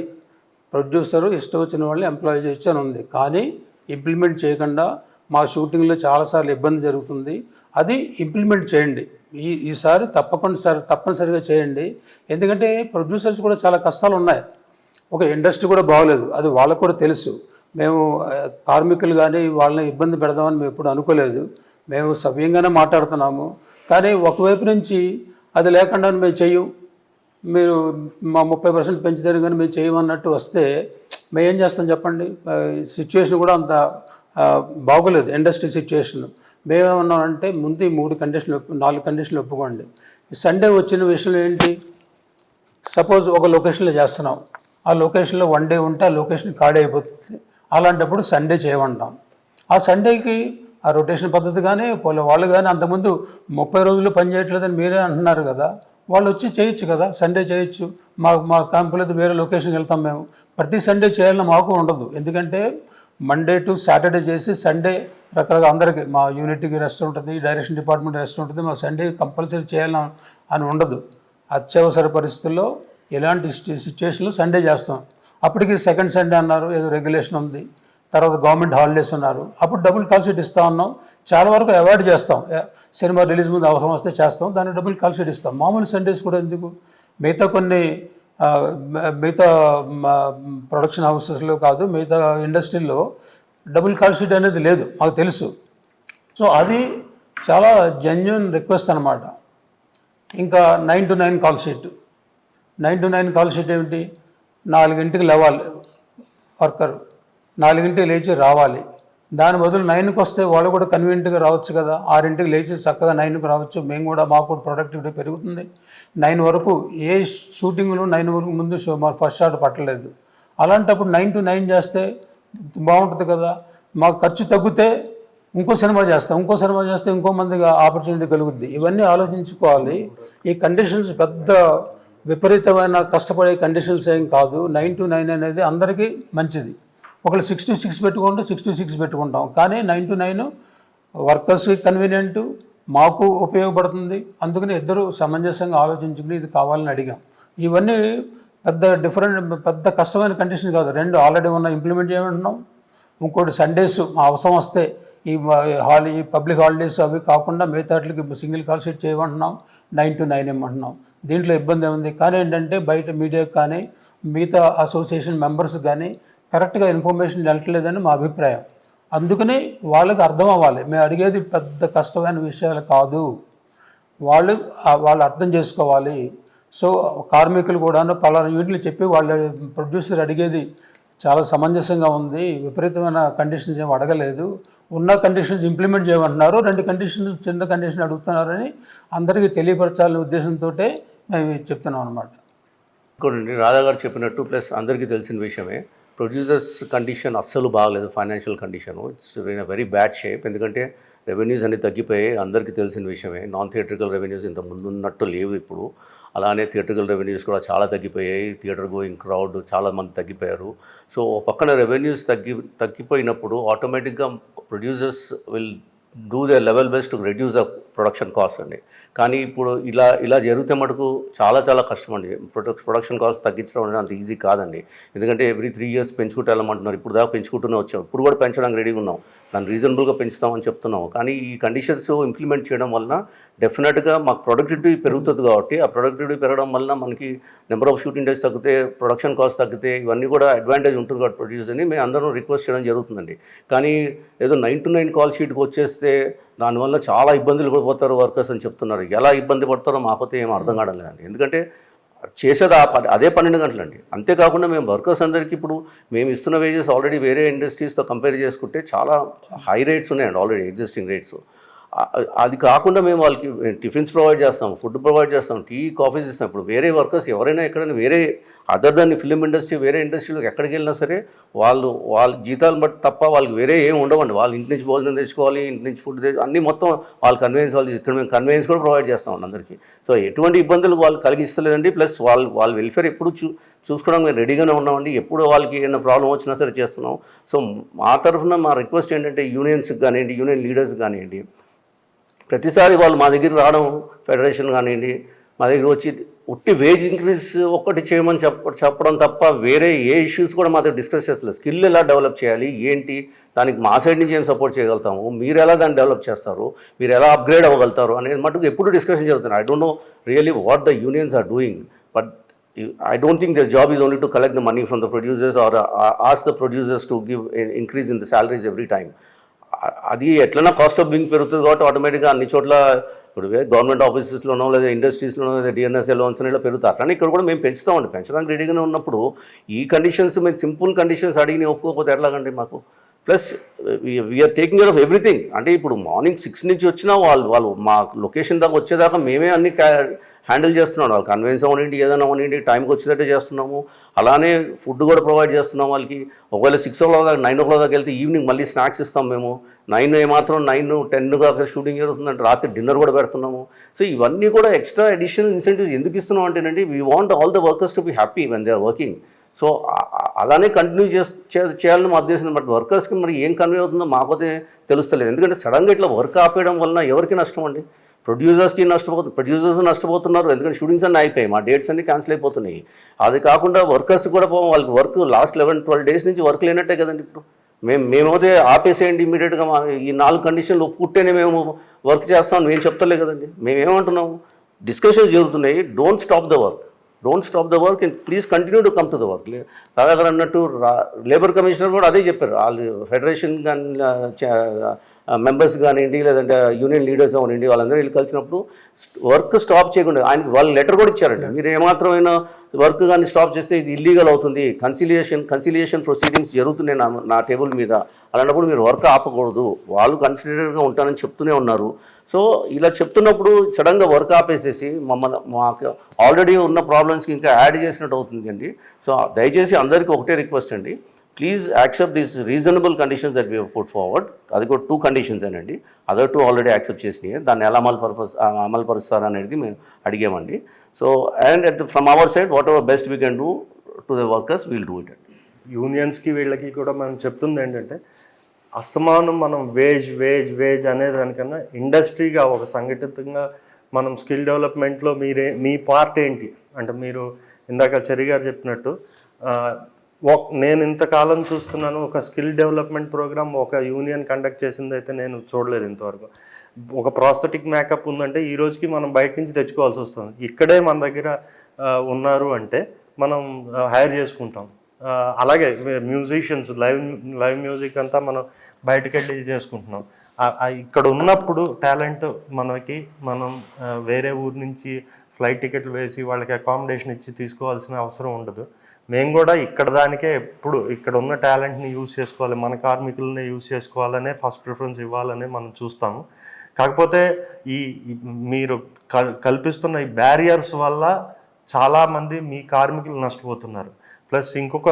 ప్రొడ్యూసరు ఇష్టం వచ్చిన వాళ్ళని ఎంప్లాయ్ చేయొచ్చు అని ఉంది. కానీ ఇంప్లిమెంట్ చేయకుండా మా షూటింగ్లో చాలాసార్లు ఇబ్బంది జరుగుతుంది. అది ఇంప్లిమెంట్ చేయండి. ఈసారి తప్పనిసరిగా చేయండి. ఎందుకంటే ప్రొడ్యూసర్స్ కూడా చాలా కష్టాలు ఉన్నాయి. ఒక ఇండస్ట్రీ కూడా బాగోలేదు, అది వాళ్ళకు కూడా తెలుసు. మేము కార్మికులు కానీ వాళ్ళని ఇబ్బంది పెడదామని మేము ఎప్పుడు అనుకోలేదు. మేము సవ్యంగానే మాట్లాడుతున్నాము. కానీ ఒకవైపు నుంచి అది లేకుండా మేము చెయ్యం, మీరు మా 30% పెంచుతారు కానీ మేము చేయమన్నట్టు వస్తే మేము ఏం చేస్తాం చెప్పండి? సిచ్యువేషన్ కూడా అంత బాగోలేదు ఇండస్ట్రీ సిచ్యువేషన్. మేమేమన్నామంటే ముందు ఈ 4 కండిషన్లు ఒప్పుకోండి. సండే వచ్చిన విషయం ఏంటి? సపోజ్ ఒక లొకేషన్లో చేస్తున్నాం, ఆ లొకేషన్లో 1 day ఉంటే ఆ లొకేషన్ ఖాళీ అయిపోతుంది. అలాంటప్పుడు సండే చేయమంటాం. ఆ సండేకి ఆ రొటేషన్ పద్ధతి కానీ వాళ్ళు కానీ అంతకుముందు 30 రోజులు పని చేయట్లేదని మీరే అంటున్నారు కదా, వాళ్ళు వచ్చి చేయొచ్చు కదా, సండే చేయొచ్చు. మా కంపెనీతో వేరే లొకేషన్కి వెళ్తాం. మేము ప్రతి సండే చేయాలని మాకు ఉండదు. ఎందుకంటే మండే టు సాటర్డే చేసి సండే రకరకాల అందరికీ మా యూనిట్కి రెస్ట్ ఉంటుంది, డైరెక్షన్ డిపార్ట్మెంట్ రెస్ట్ ఉంటుంది. మా సండే కంపల్సరీ చేయాలని అని ఉండదు. అత్యవసర పరిస్థితుల్లో ఎలాంటి సిచ్యువేషన్లో సండే చేస్తాం. అప్పటికి సెకండ్ సండే అన్నారు, ఏదో రెగ్యులేషన్ ఉంది, తర్వాత గవర్నమెంట్ హాలిడేస్ ఉన్నారు, అప్పుడు డబుల్ కాల్ షీట్ ఇస్తా ఉన్నాం. చాలా వరకు అవాయిడ్ చేస్తాం, సినిమా రిలీజ్ ముందు అవసరం వస్తే చేస్తాం, దాన్ని డబుల్ కాల్ షీట్ ఇస్తాం. మామూలు సండేస్ కూడా ఎందుకు, మిగతా కొన్ని మిగతా ప్రొడక్షన్ హౌసెస్లో కాదు, మిగతా ఇండస్ట్రీలో డబుల్ కాల్ షీట్ అనేది లేదు, మాకు తెలుసు. సో అది చాలా జెన్యున్ రిక్వెస్ట్ అనమాట. ఇంకా 9 to 9 call sheet. 9 to 9 call sheet ఏమిటి, 4 లేవాలి వర్కర్, 4 లేచి రావాలి. దాని బదులు 9కి వస్తే వాళ్ళు కూడా కన్వీనియంట్గా రావచ్చు కదా, 6 లేచి చక్కగా 9కి రావచ్చు. మేము కూడా మాకు కూడా ప్రొడక్టివిటీ పెరుగుతుంది. 9 వరకు ఏ షూటింగ్లో 9 వరకు ముందు మా ఫస్ట్ షాట్ పట్టలేదు. అలాంటప్పుడు 9 to 9 చేస్తే బాగుంటుంది కదా. మాకు ఖర్చు తగ్గితే ఇంకో సినిమా చేస్తే ఇంకో మందిగా ఆపర్చునిటీ కలుగుద్ది. ఇవన్నీ ఆలోచించుకోవాలి. ఈ కండిషన్స్ పెద్ద విపరీతమైన కష్టపడే కండిషన్స్ ఏం కాదు. 9 to 9 అనేది అందరికీ మంచిది. ఒకళ్ళు 6 to 6 పెట్టుకుంటే 6 to 6 పెట్టుకుంటాం, కానీ 9 to 9 వర్కర్స్కి కన్వీనియంట్, మాకు ఉపయోగపడుతుంది. అందుకని ఇద్దరు సమంజసంగా ఆలోచించుకుని ఇది కావాలని అడిగాం. ఇవన్నీ పెద్ద కష్టమైన కండిషన్ కాదు. 2 ఆల్రెడీ ఉన్న ఇంప్లిమెంట్ చేయమంటున్నాం. ఇంకోటి సండేస్ అవసరం వస్తే ఈ పబ్లిక్ హాలిడేస్ అవి కాకుండా మిగతాట్లకి సింగిల్ కాల్ షీట్ చేయమంటున్నాం. 9 to 9 ఇమ్మంటున్నాం. దీంట్లో ఇబ్బంది ఏముంది? కానీ ఏంటంటే బయట మీడియాకి కానీ మిగతా అసోసియేషన్ మెంబర్స్ కానీ కరెక్ట్గా ఇన్ఫర్మేషన్ వెళ్ళట్లేదని మా అభిప్రాయం. అందుకని వాళ్ళకి అర్థం అవ్వాలి, మేము అడిగేది పెద్ద కష్టమైన విషయాలు కాదు, వాళ్ళు అర్థం చేసుకోవాలి. సో కార్మికులు కూడాను పలానా యూనిట్లు చెప్పి వాళ్ళ ప్రొడ్యూసర్ అడిగేది చాలా సమంజసంగా ఉంది, విపరీతమైన కండిషన్స్ ఏమి అడగలేదు, ఉన్న కండిషన్స్ ఇంప్లిమెంట్ చేయమంటున్నారు, 2 కండిషన్స్ చిన్న కండిషన్ అడుగుతున్నారని అందరికీ తెలియపరచాలనే ఉద్దేశంతో మేము చెప్తున్నాం అనమాట. ఇంకోటి రాధా గారు చెప్పినట్టు ప్లస్ అందరికీ తెలిసిన విషయమే, ప్రొడ్యూసర్స్ కండిషన్ అస్సలు బాగలేదు. Financial condition it's in a very bad shape. ఎందుకంటే రెవెన్యూస్ అన్ని తగ్గిపోయాయి, అందరికీ తెలిసిన విషయమే. నాన్ థియేట్రికల్ రెవెన్యూస్ ఇంత ముందున్నట్టు లేవు ఇప్పుడు. అలానే థియేట్రికల్ రెవెన్యూస్ కూడా చాలా తగ్గిపోయాయి. థియేటర్ గోయింగ్ క్రౌడ్ చాలామంది తగ్గిపోయారు. సో పక్కన రెవెన్యూస్ తగ్గిపోయినప్పుడు ఆటోమేటిక్గా producers will do the level best to reduce the production cost అండి. కానీ ఇప్పుడు ఇలా జరిగితే మటుకు చాలా కష్టం అండి. ప్రొడక్షన్ కాస్ట్ తగ్గించడం అనేది అంత ఈజీ కాదండి. ఎందుకంటే ఎవ్రీ 3 years పెంచుకుంటూ వెళ్ళమంటున్నారు. ఇప్పుడు దాకా పెంచుకుంటూనే వచ్చాం, ఇప్పుడు కూడా పెంచడానికి రెడీగా ఉన్నాం, దాన్ని రీజనబుల్గా పెంచుతామని చెప్తున్నాం. కానీ ఈ కండిషన్స్ ఇంప్లిమెంట్ చేయడం వలన డెఫినెట్గా మాకు ప్రొడక్టివిటీ పెరుగుతుంది. కాబట్టి ఆ ప్రొడక్టివిటీ పెరగడం వలన మనకి నెంబర్ ఆఫ్ షూటింగ్ డేస్ తగ్గితే, ప్రొడక్షన్ కాస్ట్ తగ్గితే, ఇవన్నీ కూడా అడ్వాంటేజ్ ఉంటుంది కాబట్టి ప్రొడ్యూసర్ని మేము అందరం రిక్వెస్ట్ చేయడం జరుగుతుందండి. కానీ ఏదో 9 to 9 కాల్ షీట్కి వచ్చేస్తే దానివల్ల చాలా ఇబ్బందులు పడిపోతారు వర్కర్స్ అని చెప్తున్నారు. ఎలా ఇబ్బంది పడతారో మాకైతే ఏం అర్థం కావడం లేదండి. ఎందుకంటే చేసేది అదే 12 గంటలండి. అంతేకాకుండా మేము వర్కర్స్ అందరికీ ఇప్పుడు మేము ఇస్తున్న వేజెస్ ఆల్రెడీ వేరే ఇండస్ట్రీస్తో కంపేర్ చేసుకుంటే చాలా హై రేట్స్ ఉన్నాయండి, ఆల్రెడీ ఎగ్జిస్టింగ్ రేట్స్. అది కాకుండా మేము వాళ్ళకి టిఫిన్స్ ప్రొవైడ్ చేస్తాం, ఫుడ్ ప్రొవైడ్ చేస్తాం, టీ కాఫీస్ ఇస్తాం. ఇప్పుడు వేరే వర్కర్స్ ఎవరైనా ఎక్కడైనా వేరే అదర్ దాన్ ఫిలిం ఇండస్ట్రీ వేరే ఇండస్ట్రీలో ఎక్కడికి వెళ్ళినా సరే వాళ్ళ జీతాలు బట్టి తప్ప వాళ్ళకి వేరే ఏం ఉండవండి. వాళ్ళు ఇంటి నుంచి భోజనం తెచ్చుకోవాలి, ఇంటి నుంచి ఫుడ్ అన్నీ మొత్తం వాళ్ళ కన్వీనియన్స్, వాళ్ళు ఇక్కడ మేము కన్వీనియన్స్ కూడా ప్రొవైడ్ చేస్తాం అందరికీ. సో ఎటువంటి ఇబ్బందులు వాళ్ళు కలిగిస్తలేదండి. ప్లస్ వాళ్ళ వెల్ఫేర్ ఎప్పుడు చూసుకోవడానికి మేము రెడీగానే ఉన్నామండి. ఎప్పుడు వాళ్ళకి ఏమైనా ప్రాబ్లం వచ్చినా సరే చేస్తున్నాం. సో మా తరఫున మా రిక్వెస్ట్ ఏంటంటే యూనియన్స్కి కానివ్వండి, యూనియన్ లీడర్స్ కానివ్వండి, ప్రతిసారి వాళ్ళు మా దగ్గర రావడం, ఫెడరేషన్ కానివ్వండి మా దగ్గర వచ్చి ఉట్టి వేజ్ ఇంక్రీజ్ ఒక్కటి చేయమని చెప్పడం తప్ప వేరే ఏ ఇష్యూస్ కూడా మా దగ్గర డిస్కస్ చేస్తలేదు. స్కిల్ ఎలా డెవలప్ చేయాలి, ఏంటి, దానికి మా సైడ్ నుంచి ఏం సపోర్ట్ చేయగలుగుతాము, మీరు ఎలా దాన్ని డెవలప్ చేస్తారు, మీరు ఎలా అప్గ్రేడ్ అవ్వగలుగుతారు అనేది మటుకు ఎప్పుడు డిస్కషన్ జరుగుతుంది. I don't know really what the unions are doing, but I don't think their job is only to collect the money from the producers or ask the producers to give an increase in the salaries every time. అది ఎట్లన్నా కాస్ట్ ఆఫ్ లివింగ్ పెరుగుతుంది కాబట్టి ఆటోమేటిక్గా అన్ని చోట్ల ఇప్పుడు గవర్నమెంట్ ఆఫీసెస్లోనో లేదా ఇండస్ట్రీస్లోనో లేదా డిఎన్ఎస్ఏ లోన్స్ అనేలా పెరుగుతారు. అట్లనే ఇక్కడ కూడా మేము పెంచుతామండి. పెంచడానికి రెడీగానే ఉన్నప్పుడు ఈ కండిషన్స్ మేము సింపుల్ కండిషన్స్ అడిగి ఒప్పుకోకపోతే ఎట్లాగండి మాకు. Plus we're taking care of everything. అంటే ఇప్పుడు మార్నింగ్ 6 నుంచి వచ్చినా వాళ్ళు మా లొకేషన్ దాకా వచ్చేదాకా మేమే అన్ని హ్యాండిల్ చేస్తున్నాం. వాళ్ళు కన్వెన్స్ అవ్వనండి, ఏదైనా అవ్వనండి, టైంకి వచ్చేటట్టే చేస్తున్నాము. అలానే ఫుడ్ కూడా ప్రొవైడ్ చేస్తున్నాం వాళ్ళకి. ఒకవేళ 6 o'clock దాకా 9 o'clock దాకా వెళ్తే ఈవినింగ్ మళ్ళీ స్నాక్స్ ఇస్తాం మేము. 9 ఏమాత్రం 9, 10 దాకా షూటింగ్ జరుగుతుందంటే రాత్రి డిన్నర్ కూడా పెడుతున్నాము. సో ఇవన్నీ కూడా ఎక్స్ట్రా అడిషనల్ ఇన్సెంటివ్స్ ఎందుకు ఇస్తున్నాం అంటేనండి, we want all the workers to be happy when they are working. So అలానే కంటిన్యూ చేయాలని మా ఉద్దేశం. బట్ వర్కర్స్కి మరి ఏం కన్వే అవుతుందో మాకైతే తెలుస్తలేదు. ఎందుకంటే సడన్గా ఇట్లా వర్క్ ఆపేయడం వలన ఎవరికి నష్టం అండి. ప్రొడ్యూసర్స్ నష్టపోతున్నారు, ఎందుకంటే షూటింగ్స్ అన్నీ అయిపోయాయి, మా డేట్స్ అన్నీ క్యాన్సిల్ అయిపోతున్నాయి. అది కాకుండా వర్కర్స్ కూడా వాళ్ళకి వర్క్ లాస్ట్ 11-12 డేస్ నుంచి వర్క్ లేనట్టే కదండి. ఇప్పుడు మేమైతే ఆపేసేయండి ఇమీడియట్గా, ఈ 4 కండిషన్లు ఒప్పుకుంటేనే మేము వర్క్ చేస్తామని మేము చెప్తలే కదండి. మేమేమంటున్నాము, డిస్కషన్స్ జరుగుతున్నాయి, don't stop the work and please continue to come to the work. Radha గారు అన్నట్టు లేబర్ కమిషనర్ కూడా అదే చెప్పారు. వాళ్ళు ఫెడరేషన్ కానీ మెంబర్స్ కానివ్వండి, లేదంటే యూనియన్ లీడర్స్ అవనండి, వాళ్ళందరూ వీళ్ళు కలిసినప్పుడు వర్క్ స్టాప్ చేయకుండా ఆయనకి వాళ్ళు లెటర్ కూడా ఇచ్చారండి. మీరు ఏమాత్రమైనా వర్క్ కానీ స్టాప్ చేస్తే ఇది ఇల్లీగల్ అవుతుంది, కన్సిలియేషన్ ప్రొసీడింగ్స్ జరుగుతున్నాయి నా టేబుల్ మీద, అలాంటప్పుడు మీరు వర్క్ ఆపకూడదు, వాళ్ళు కన్సిడరేట్గా ఉంటానని చెప్తూనే ఉన్నారు. సో ఇలా చెప్తున్నప్పుడు సడన్గా వర్క్ ఆపేసేసి మాకు ఆల్రెడీ ఉన్న ప్రాబ్లమ్స్కి ఇంకా యాడ్ చేసినట్టు అవుతుంది అండి. సో దయచేసి అందరికీ ఒకటే రిక్వెస్ట్ అండి, please accept these reasonable conditions that we put forward. అది కూడా 2 కండిషన్స్ అండి, అదర్ 2 ఆల్రెడీ యాక్సెప్ట్ చేసినాయి. దాన్ని ఎలా అమలు పరుస్తారు అనేది మేము అడిగామండి. So and from our side whatever best we can do to the workers will do it అండి. యూనియన్స్కి వీళ్ళకి కూడా మనం చెప్తుంది ఏంటంటే, అస్తమానం మనం వేజ్ అనే దానికన్నా ఇండస్ట్రీగా ఒక సంఘటితంగా మనం స్కిల్ డెవలప్మెంట్లో మీ పార్ట్ ఏంటి అంటే, మీరు ఇందాక చెరి గారు చెప్పినట్టు నేను ఇంతకాలం చూస్తున్నాను, ఒక స్కిల్ డెవలప్మెంట్ ప్రోగ్రామ్ ఒక యూనియన్ కండక్ట్ చేసింది అయితే నేను చూడలేదు ఇంతవరకు. ఒక ప్రాస్థెటిక్ మేకప్ ఉందంటే ఈ రోజుకి మనం బయట నుంచి తెచ్చుకోవాల్సి వస్తుంది. ఇక్కడే మన దగ్గర ఉన్నారు అంటే మనం హైర్ చేసుకుంటాం. అలాగే మ్యూజిషియన్స్ లైవ్ మ్యూజిక్ అంతా మనం బయటకు వెళ్ళి చేసుకుంటున్నాం. ఇక్కడ ఉన్నప్పుడు టాలెంట్ మనం వేరే ఊరు నుంచి ఫ్లైట్ టికెట్లు వేసి వాళ్ళకి అకామిడేషన్ ఇచ్చి తీసుకోవాల్సిన అవసరం ఉండదు. మేము కూడా దానికే ఎప్పుడు ఇక్కడ ఉన్న టాలెంట్ని యూజ్ చేసుకోవాలి, మన కార్మికులనే యూజ్ చేసుకోవాలనే ఫస్ట్ ప్రిఫరెన్స్ ఇవ్వాలనే మనం చూస్తాము. కాకపోతే మీరు కల్పిస్తున్న ఈ బ్యారియర్స్ వల్ల చాలామంది మీ కార్మికులు నష్టపోతున్నారు. ప్లస్ ఇంకొక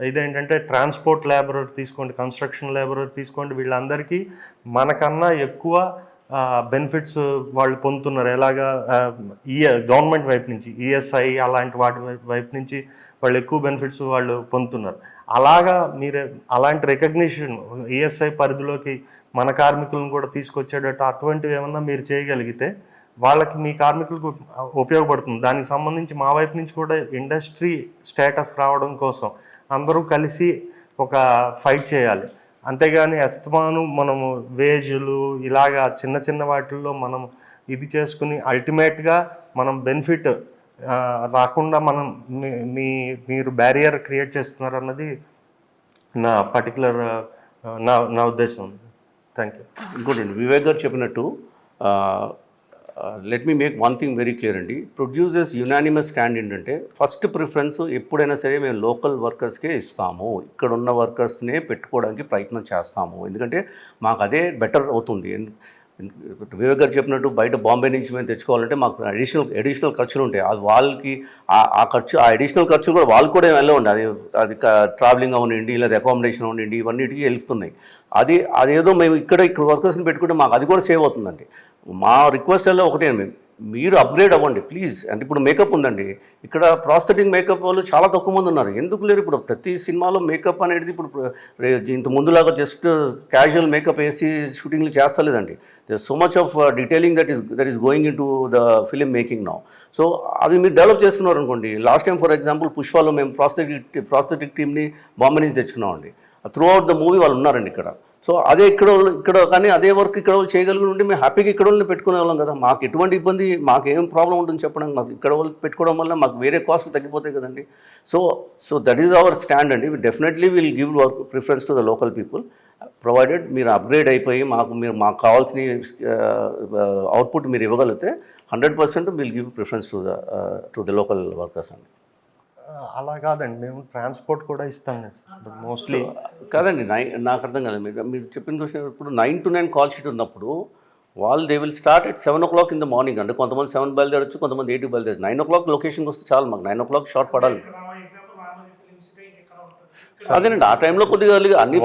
ఇదేంటంటే, ట్రాన్స్పోర్ట్ లేబరర్ తీసుకోండి, కన్స్ట్రక్షన్ లేబరర్ తీసుకోండి, వీళ్ళందరికీ మనకన్నా ఎక్కువ బెనిఫిట్స్ వాళ్ళు పొందుతున్నారు. ఎలాగా గవర్నమెంట్ వైపు నుంచి ఈఎస్ఐ అలాంటి వాటి వైపు నుంచి వాళ్ళు ఎక్కువ బెనిఫిట్స్ వాళ్ళు పొందుతున్నారు. అలాగా అలాంటి రికగ్నిషన్ ఈఎస్ఐ పరిధిలోకి మన కార్మికులను కూడా తీసుకొచ్చేటట్టు అటువంటివి ఏమన్నా మీరు చేయగలిగితే వాళ్ళకి మీ కార్మికులకు ఉపయోగపడుతుంది. దానికి సంబంధించి మా వైపు నుంచి కూడా ఇండస్ట్రీ స్టేటస్ రావడం కోసం అందరూ కలిసి ఒక ఫైట్ చేయాలి. అంతేగాని అస్తమాను మనము వేజులు ఇలాగా చిన్న వాటిల్లో మనం ఇది చేసుకుని అల్టిమేట్గా మనం బెనిఫిట్ రాకుండా మీరు బ్యారియర్ క్రియేట్ చేస్తున్నారు అన్నది నా పర్టికులర్ నా ఉద్దేశం. Thank you. ఇంకోటండి, వివేక్ గారు చెప్పినట్టు let me make one thing very clear అండి. ప్రొడ్యూసర్స్ యునానిమస్ స్టాండ్ ఏంటంటే, ఫస్ట్ ప్రిఫరెన్స్ ఎప్పుడైనా సరే మేము లోకల్ వర్కర్స్కే ఇస్తాము, ఇక్కడ ఉన్న వర్కర్స్నే పెట్టుకోవడానికి ప్రయత్నం చేస్తాము, ఎందుకంటే మాకు అదే బెటర్ అవుతుంది. వివేక్ గారు చెప్పినట్టు బయట బాంబే నుంచి మేము తెచ్చుకోవాలంటే మాకు అడిషనల్ ఖర్చులు ఉంటాయి. అది వాళ్ళకి ఆ అడిషనల్ ఖర్చులు కూడా వాళ్ళు కూడా వెళ్ళవండి. అది ట్రావెలింగ్ అవనండి, లేదా అకామిడేషన్ అవనండి, ఇవన్నిటికీ వెళ్తున్నాయి. అదేదో మేము ఇక్కడ వర్కర్స్ని పెట్టుకుంటే మాకు అది కూడా సేవ్ అవుతుందండి. మా రిక్వెస్ట్ అలా ఒకటే, మీరు అప్గ్రేడ్ అవ్వండి ప్లీజ్. అంటే ఇప్పుడు మేకప్ ఉందండి, ఇక్కడ ప్రాస్థెటిక్ మేకప్ వాళ్ళు చాలా తక్కువ మంది ఉన్నారు. ఎందుకు లేరు? ఇప్పుడు ప్రతి సినిమాలో మేకప్ అనేది ఇప్పుడు ఇంత ముందులాగా జస్ట్ క్యాజువల్ మేకప్ వేసి షూటింగ్లు చేస్తలేదండి. There so much of detailing that is going into the film making now. So అది మీరు డెవలప్ చేసుకున్నారు అనుకోండి. లాస్ట్ టైం ఫర్ ఎగ్జాంపుల్ పుష్పాలో మేము ప్రాస్థెటిక్ టీమ్ని బాంబే నుంచి తెచ్చుకున్నామండి. త్రూ అవుట్ ద మూవీ వాళ్ళు ఉన్నారండి ఇక్కడ. సో అదే ఇక్కడ కానీ అదే వర్క్ ఇక్కడ వాళ్ళు చేయగలిగి ఉంటే మేము హ్యాపీగా ఇక్కడ వాళ్ళని పెట్టుకునే వాళ్ళం కదా. మాకు ఎటువంటి ఇబ్బంది, మాకు ఏం ప్రాబ్లం ఉంటుంది చెప్పడం. మాకు ఇక్కడ వాళ్ళు పెట్టుకోవడం వల్ల మాకు వేరే కాస్ట్లు తగ్గిపోతాయి కదండి. So that is our stand అండి. Definitely will give work preference to the local people, provided మీరు అప్గ్రేడ్ అయిపోయి మాకు కావాల్సిన అవుట్పుట్ మీరు ఇవ్వగలిగితే 100% will give preference to the local workers అండి. అలా కాదండి, మేము ట్రాన్స్పోర్ట్ కూడా ఇస్తాం మోస్ట్లీ. కాదండి, నాకు అర్థం కాలేదు. మీరు చెప్పిన క్వశ్చన్, ఇప్పుడు 9 to 9 కాల్ షీట్ ఉన్నప్పుడు they will start at 7 o'clock in the morning. అంటే కొంతమంది 7 బయలుదేరచ్చు, కొంతమంది 8 బయలుదేరచ్చు. 9 o'clock లొకేషన్కి వస్తే చాలు, మాకు 9 o'clock షార్ట్ పడాలి. అదేనండి, ఆ టైంలో కొద్దిగా అన్ని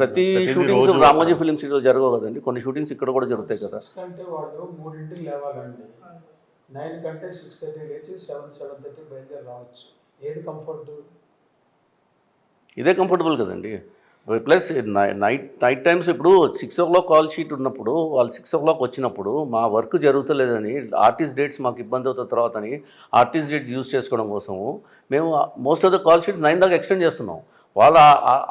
ప్రతి షూటింగ్స్ రామోజీ ఫిలిం సిటీలో జరగవు కదండి. కొన్ని షూటింగ్స్ ఇక్కడ కూడా జరుగుతాయి కదా. అంటే వాళ్ళు 3ంటికి లేవాలండి, 9 కంటే 6:30 లేచి 7:30 బయలుదేరి రావచ్చు. ఏది కంఫర్ట్? ఇదే కంఫర్టబుల్ కదండి. ప్లస్ నైట్ టైమ్స్ ఇప్పుడు 6 o'clock కాల్ షీట్ ఉన్నప్పుడు వాళ్ళు 6 o'clock వచ్చినప్పుడు మా వర్క్ జరుగుతలేదని ఆర్టిస్ట్ డేట్స్ మాకు ఇబ్బంది అవుతుంది తర్వాత అని ఆర్టిస్ట్ డేట్స్ యూజ్ చేసుకోవడం కోసము మేము most of the call sheets 9 దాకా ఎక్స్టెండ్ చేస్తున్నాం. వాళ్ళు